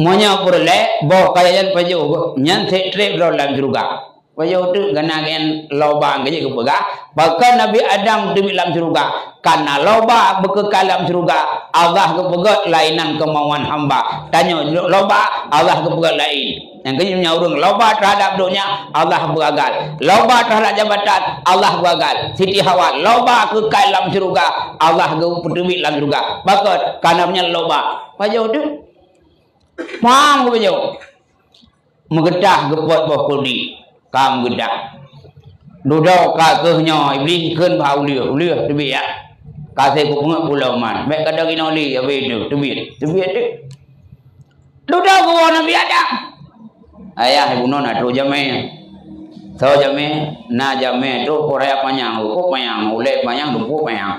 Speaker 2: Monya boleh. Bawa kajian paju. Nyan setrip dalam surga. Paju tu kena kan loba kerja kepegah. Bahkan Nabi Adam demi dalam surga. Karena loba berkekal dalam surga. Allah kepegah lainan kemauan hamba. Tanya loba Allah kepegah lain. Yang kerja menyaurung loba terhadap dunia Allah gagal. Loba terhadap jabatan Allah gagal. Siti Hawa loba kekal dalam surga Allah peduli dalam surga. Bahkan karena punya loba. Paju tu paham ke paju? Mengedah gepot bokuli. Kam gedah. Duduk kakehnya iblis keun bau liur tebik ya. Kasih ku pengat pulau man. Baik kadang inoli apa itu tebik tu. Duduk ku Nabi Adam. Ayah ibu nona tu jamai. So jamai na jamai tu korea panjang, kok panjang, ulek panjang, dupu panjang.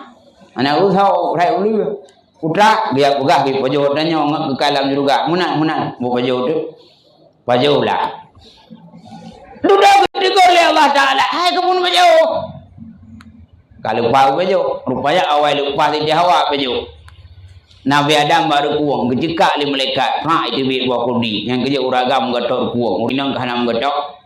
Speaker 2: Anak lu tahu rai uli. Putra dia pegah di pojok dan nyong ke kalam juga. Munat bu pojok tu. Pojok lah. Duduk ketika oleh Allah Ta'ala. Hai kebun pojok. Kalau pau pojok, rupanya awal lupa di Jawa pojok. Nabi Adam baru kuang kejekak li malaikat. Ha itu bi wa kudi yang kerja uragam gator kuang. Urinang kanam gatok.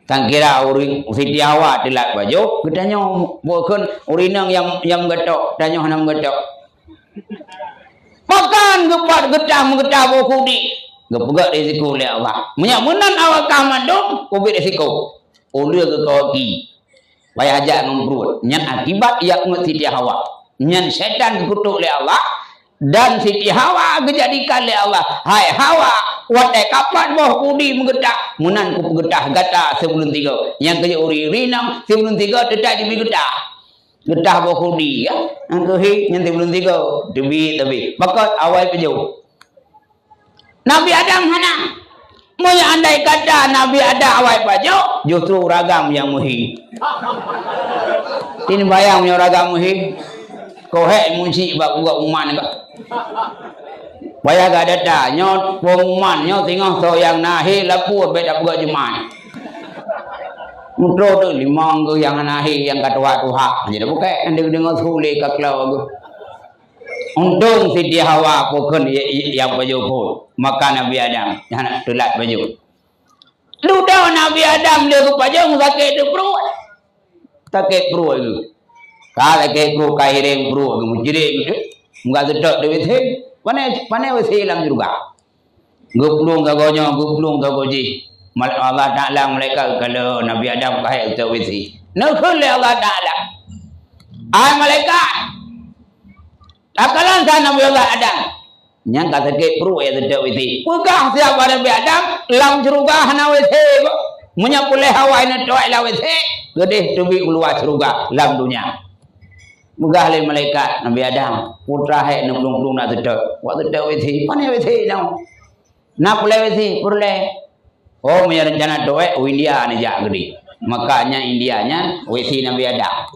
Speaker 2: Tang kira uri Siti Hawa telat baju, katanya bukan urinang yang gatok, tanya hanam gatok. Makan gepat getah wa kudi. Gepegak risiko oleh Allah. Menyamunan awak kamadong, kubit risiko. Ulir ke kaki. Bayar ajak ngomprut. Nyan akibat ia ngut Siti Hawa. Nyan setan dikutuk oleh Allah. Dan Siti Hawa dijadikan oleh Allah. Hai Hawa, watai kapan boh kudi menggetah. Munan ku getah gata sebelum 3. Yang kerja uri rinang sebelum 3 tetap demi getah. Getah boh kudi ya. Yang kehi yang sebelum 3 demi. Maka awal pejauh. Nabi Adam mana? Moya andai kata Nabi ada awal pajak, justru ragam yang muhi. Tin bayang punya ragam muhi. Kau hek munci bak buat uman ke? Bayar gak ada nyot uman nyot tengah so yang nahi lapur beda buat juman. Mutro tu limang ke yang nahi yang kata tuha. Jadi bukan anda dengar sulit ke kelau. Untung Siti Hawa pokon yang baju pun maka Nabi Adam yang telat baju. Ludah Nabi Adam dia ke baju sakit tu perut. Sakit perut tu. Kalau sakit perut kahireng perut mujrim tu. Enggak sedap duit he. Pane wesi hilang juga. Guplung gagonya guplung gagoji. Allah Taala mereka kalau Nabi Adam kahir tu wesi. Nakul Allah Taala. Malaikat akalan sana Nabi Allah Adam. Yang kata ke perlu ya tidak witi. Pegah siapa Nabi Adam lam surga hana witi. Munya pulih Hawa ini doa ila witi. Gede tubi keluar surga lam dunia. Megah le malaikat Nabi Adam. Putra hai nak belum nak tidak. Waktu tidak witi. Mana witi nau? Na pulih witi pulih. Oh punya rencana doa India ni jak gede. Makanya Indianya witi Nabi Adam.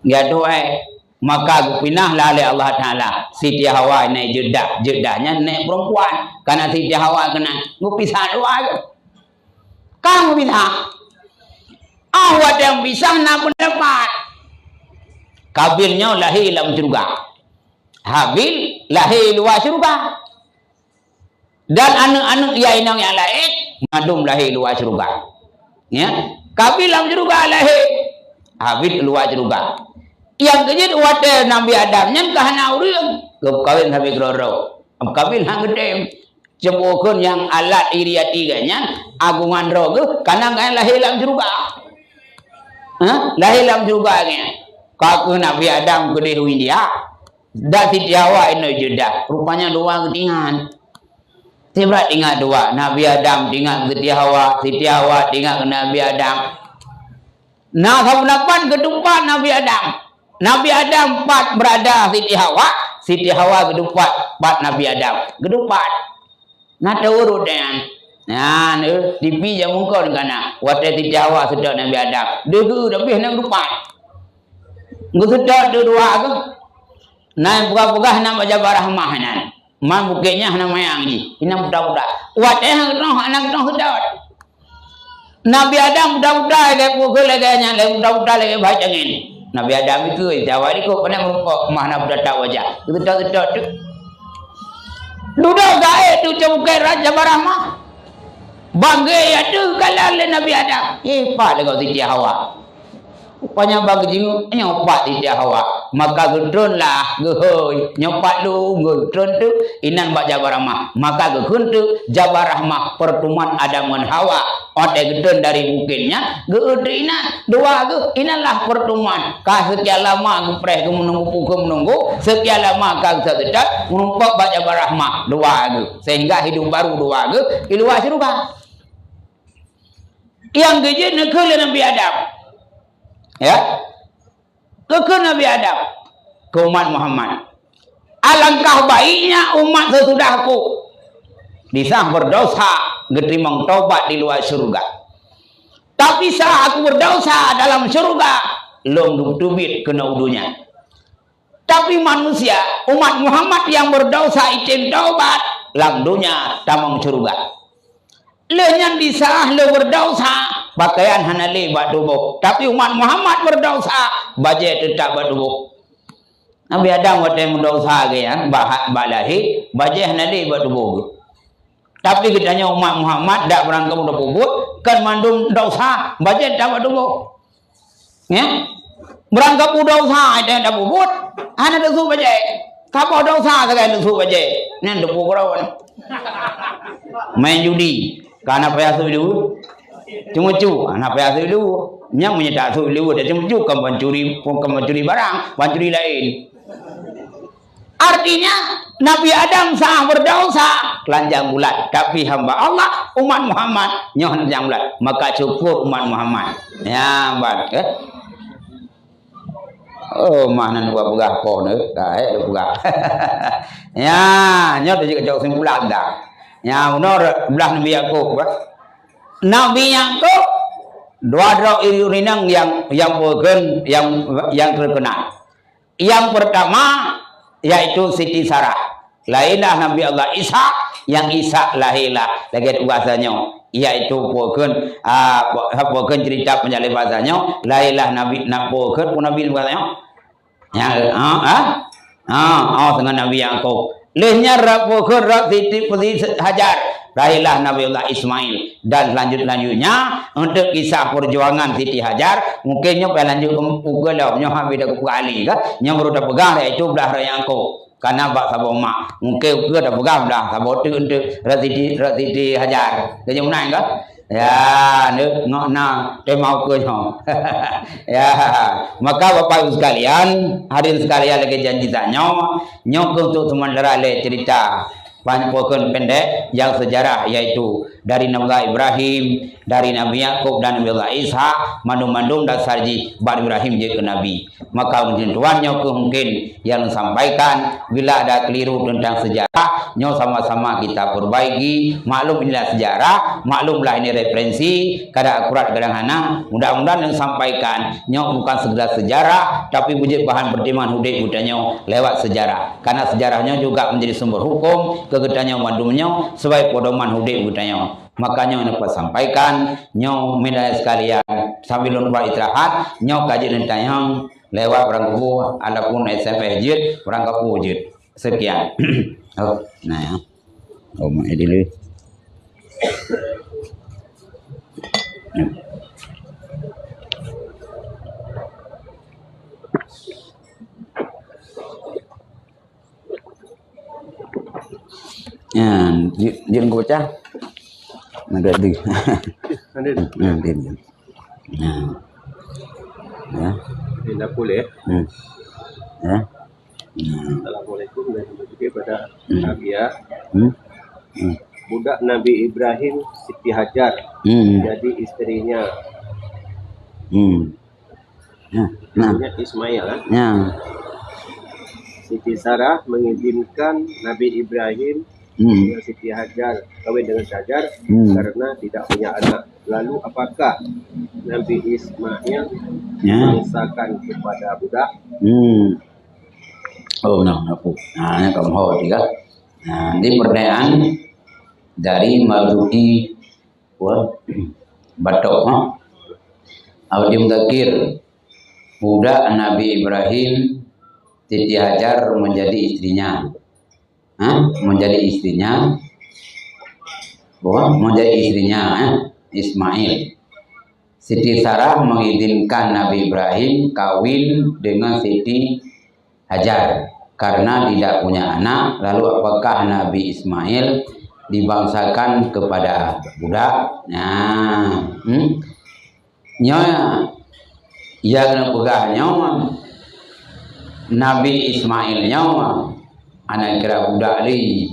Speaker 2: Ya doa. Maka pinahlah oleh Allah Ta'ala Siti Hawa naik jedahnya naik perempuan karena Siti Hawa kena pisah dua kamu pisah awak yang pisah nak pendapat Kabilnya lahir dalam surga Habil lahir luar surga dan anak-anak inang yang lain madum lahir luar surga ya Kabil dalam surga lahir Habil luar surga yang kejut wadah Nabi Adam yang kahana urang kawin sampai keroro kawin hang gede cebokon yang alat iriat tiganya agungan rogo karena kan lahir dalam surga lahir dalam surga nya kaku Nabi Adam gede India dah Siti Hawa ini jeda rupanya dua ketingan sebab tinggal dua Nabi Adam tinggal Siti Hawa tinggal Nabi Adam nah sabunapan kedepan Nabi Adam Nabi Adam 4 berada Siti Hawa kedupat 4 Nabi Adam kedupat nada urut dengan nah tipi yang mungkin kana wadah Siti Hawa sudah Nabi Adam dulu lebih nak kedupat nggak sudah dua ke nah buka-buka nama Jabar Rahmah nan man bukenya nama yang ni ini budak-budak wadah anak sudah Nabi Adam budak-budak lagi pukul lagi budak-budak lagi baca ini Nabi Adam itu jawab ni kau pernah merupuk mana budak tak wajah itu tu duduk gae tu cemkai Raja Barahmah bangga ya tu kalau Nabi Adam pak kau Siti Hawa rupanya bagi jingu nyopat Siti Hawa maka gedron lah gehoy nyopat lu gedron tu inan bak Jabarahmah maka gedron tu Jabarahmah pertemuan Adam dan Hawa otak gedron dari bukitnya gedron inan dua ge inanlah pertemuan kah sekian lama gepreh menunggu sekian lama kah sedekat menumpak bak Jabarahmah dua ge sehingga hidup baru dua ge di luar surga yang geje nekele Nabi Adam ya ke Nabi Adam ke umat Muhammad alangkah baiknya umat sesudahku disah berdosa gerimang tobat di luar surga tapi saat aku berdosa dalam surga long dubit kena udunya tapi manusia umat Muhammad yang berdosa itin tobat lang dunia tamang surga lenyan disah le berdosa pakaian hanali bak tubuh tapi umat Muhammad berdosa baju tetap bak tubuh Nabi Adam waktu dosa ke ya, balahi, bajah nadi buat tubuh. Tapi kitanya umat Muhammad dak berangkat mudah puput, kan mandum dosa, bajah dak buat tubuh. Ya, berangkat dosa ada dak puput, ana dak su bajah. Kapau dosa sekali dak su bajah. Nen tubuh kerawan. Main judi, karena payah su dulu. Cuma cu, anak payah su dulu. Nya menyedak su dulu, dia cuma cu kan mencuri barang, mencuri lain. Artinya Nabi Adam sah berdosa telanjang bulat, tapi hamba Allah umat Muhammad nyoh telanjang bulat, maka cukup umat Muhammad. Ya, bang. Oh, mana nak buat kau ni? Dah, buat. Ya, nyoh tu juga jauh simpulan dah. Ya, benar belah Nabi Yakub. Nabi Yakub dua irinang yang bukan yang terkenal. Yang pertama yaitu Siti Sarah. Lainlah Nabi Allah Isa, yang Isa lahirlah lagi bahasanya yaitu bukan cerita penjalin bahasanya lahirlah Nabi bukan Nabi bahasanya dengan Nabi Yakub. Lehnya bukan Siti Hajar lahirlah Nabi Allah Ismail, dan lanjutnya untuk kisah perjuangan Siti Hajar mungkinnya lanjut ugalau nyo habis dak kali kan nyo baru dah pegang itu belah raya ko karena bak sabo mak mungkin ke dah pegang dah sabo tu untuk Siti Hajar jadi menang kan ya ne ngona te mau ke nyo ya maka Bapak Ibu sekalian hadirin sekalian lagi janji tanya nyo untuk sementara le cerita banyak pokok pendek yang sejarah yaitu dari Nabi Ibrahim, dari Nabi Yakub dan Nabi Allah Isa, mandum-mandum dan sarji Nabi Ibrahim jadi ke Nabi. Maka tuannya mungkin yang sampaikan bila ada keliru tentang sejarah, nyo sama-sama kita perbaiki. Maklum inilah sejarah, maklumlah ini referensi, kada akurat kadang hana. Mudah-mudahan yang sampaikan nyo bukan sekedar sejarah, tapi wujud bahan pertimbangan hudib budanya lewat sejarah. Karena sejarahnya juga menjadi sumber hukum kegetanya mandumnya sebagai pedoman hudib budanya. Makanya nak sampaikan nyo media sekalian sambil lupa istirahat nyo kaji tentang lewat berangkubu adapun SMS jid berangkubu jid sekian. Oh, nah ya. Oh, mau dulu. Ya, jid ko baca. Nagadi. Nanti. Ya.
Speaker 3: Tidak boleh.
Speaker 2: Ya.
Speaker 3: Assalamualaikum warahmatullahi wabarakatuh. Nabiya. Budak Nabi Ibrahim Siti Hajar jadi istrinya. Namanya Ismail kan?
Speaker 2: Ya.
Speaker 3: Siti Sarah mengizinkan Nabi Ibrahim dengan Siti Hajar kawin dengan Hajar karena tidak punya anak. Lalu apakah Nabi Ismail memisahkan kepada budak?
Speaker 2: Oh, no, aku. Nah, ini kamu tahu juga. Nah, ini pertanyaan dari Marzuki Batok. Audim Zakir, budak Nabi Ibrahim Siti Hajar menjadi istrinya. Menjadi istrinya Ismail. Siti Sarah mengizinkan Nabi Ibrahim kawin dengan Siti Hajar karena tidak punya anak. Lalu apakah Nabi Ismail dibangsakan kepada budak? Nah, yang pegahnya Nabi Ismail anak kira budak li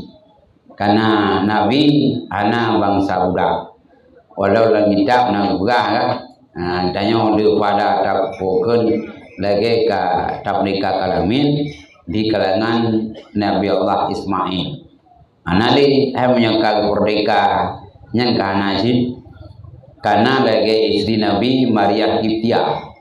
Speaker 2: karena Nabi anak bangsa budak walau lagi tak nak pegah kan tanya dia pada tak pokon lagi ke tak nikah kalamin di kalangan Nabi Allah Ismail anak li menyangka merdeka nyangka nasib karena lagi istri Nabi Maria Kiptiah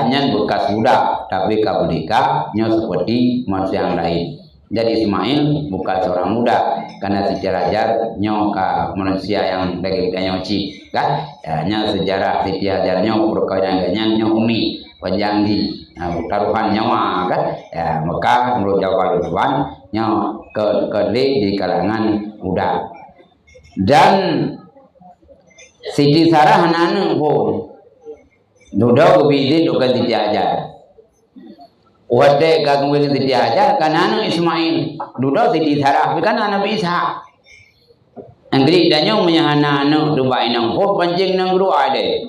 Speaker 2: nyan bekas budak tapi kabudika nyo seperti manusia yang lain. Jadi Ismail bukan seorang muda karena sejarah Hajar nyo ka manusia yang lagi nyoci kan? Ya, nyo sejarah Siti Hajar nyo perkawinan nyo umi panjang di taruhan nyawa kan ya, maka menurut jawaban Tuhan nyawa kedek di kalangan muda. Dan Siti Sarah nanu pun nuda kebidin dukan Siti Hajar wate kagum Siti Hajar kananu Ismail nuda Siti Sarah kan anak Ishak Anggri danyo menyahana anu dubai nang pun pancing nang guru ade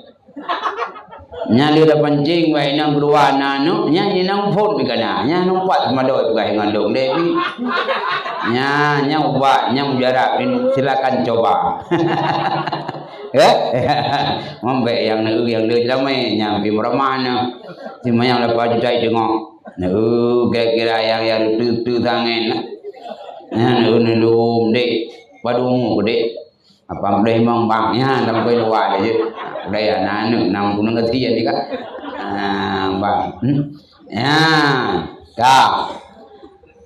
Speaker 2: nyali da pancing wai nang gruwa nanu nya ni nang phot bi kana nya nang pat ma doi gai ngandung dewi nya ubah nya jarak silakan coba mambe yang lu ramai nya bi meramana si mayang lepas jai tengok kira-kira yang tu tangen nya lu dek padung gede apa boleh bangnya dalam koi luar aja udah ya nang gunung ketian ni kak bang ya kak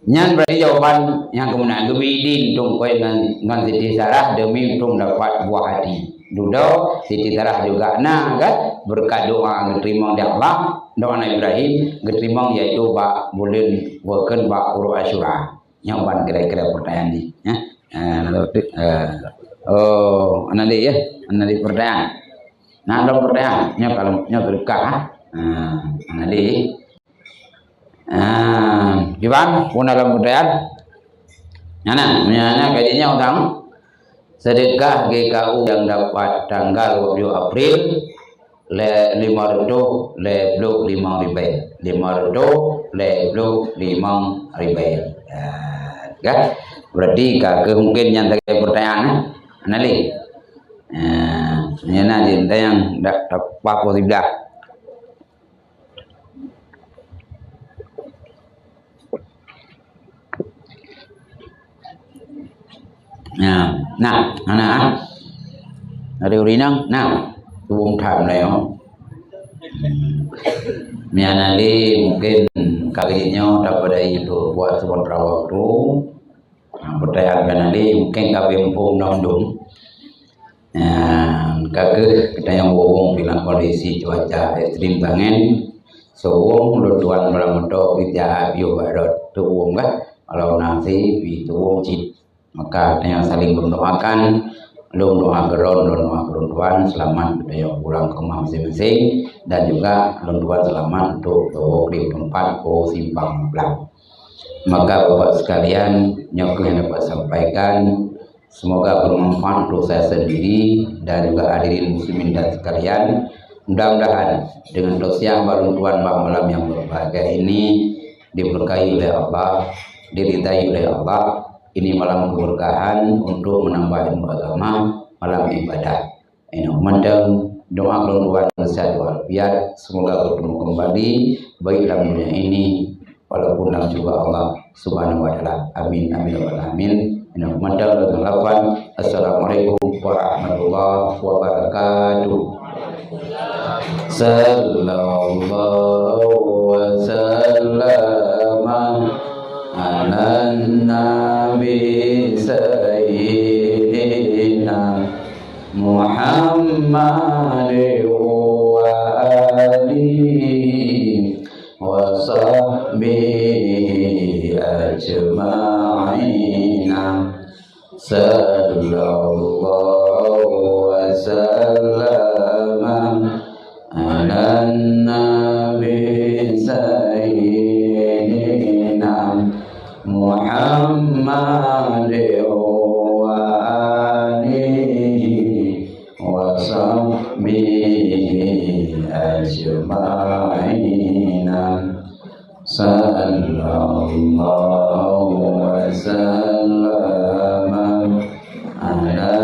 Speaker 2: nyan berarti jawaban yang kemudian kebidin tung koi dengan Siti Sarah demi tung dapat buah hati dudo Siti Sarah juga nah kan berkat doa diterima oleh Allah doa Nabi Ibrahim diterima yaitu bak bulan waken bak uru Asyura nyawan kira-kira pertanyaan ni ya oh, anak dia ya, anak dia pertanyaan. Nah, ada pertanyaannya kalau terbuka, anak dia. Gimana? Pun ada pertanyaan? Nyana kayaknya utang sedekah GKU yang dapat tanggal 20 April le 500 le blok 5 ribu 500 le blok 5 ribu kan? Berarti kakek mungkin yang terkait pertanyaan nali ini nanti yang dapat apa tidak nah ada urinang tuung tham này không nali mungkin kalinya dapat itu buat sebentar waktu pertanyaan kanali mungkin kami empung nondung kakek kita yang wong bilang kondisi cuaca ekstrim banget sewong lutuan melamoto bija bio barot tuung kan kalau nanti itu cip maka yang saling mendoakan lu doa geron doa keruntuan selamat budaya pulang ke rumah masing-masing dan juga keruntuan selamat untuk di tempat simpang belang. Maka Bapak sekalian yang dapat sampaikan semoga bermanfaat untuk saya sendiri dan juga hadirin muslimin dan sekalian. Mudah-mudahan dengan dosia beruntuan malam yang berbahagia ini diberkahi oleh Allah, diridai oleh Allah. Ini malam keberkahan untuk menambah ilmu agama, malam ibadah. Ini mandang doa beruntuan sehat walafiat, semoga bertemu kembali baik dalam dunia ini walaupun dalam juga Allah Subhanahu wa taala. Amin amin wa amin. Assalamualaikum warahmatullahi wabarakatuh. Sallallahu wasallam ala nabi sayyidina Muhammad wa alihi wa sahbihi ajma'in. Sallallahu wasallam ala nabi sayyidina Muhammad wa alihi wa sahbihi ajma'in. Sallallahu wasallam ala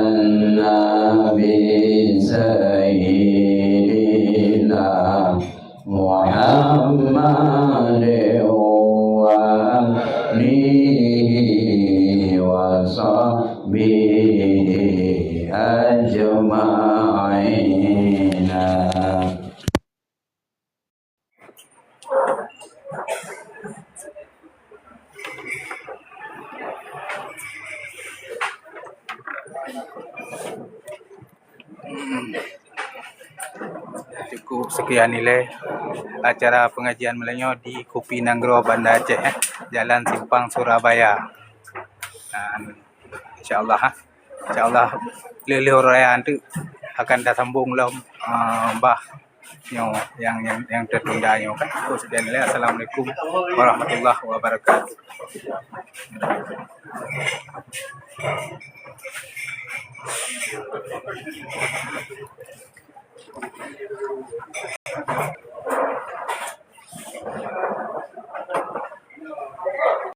Speaker 2: nabi sayyidina Muhammad wa alihi wa sahbihi ajma'in.
Speaker 4: Cukup sekian nilai acara pengajian Melayu di Kopi Nanggro Banda Aceh, Jalan Simpang Surabaya. InsyaAllah lelih raya itu akan disambung lah bah yang tertunda kan. Assalamualaikum warahmatullahi wabarakatuh.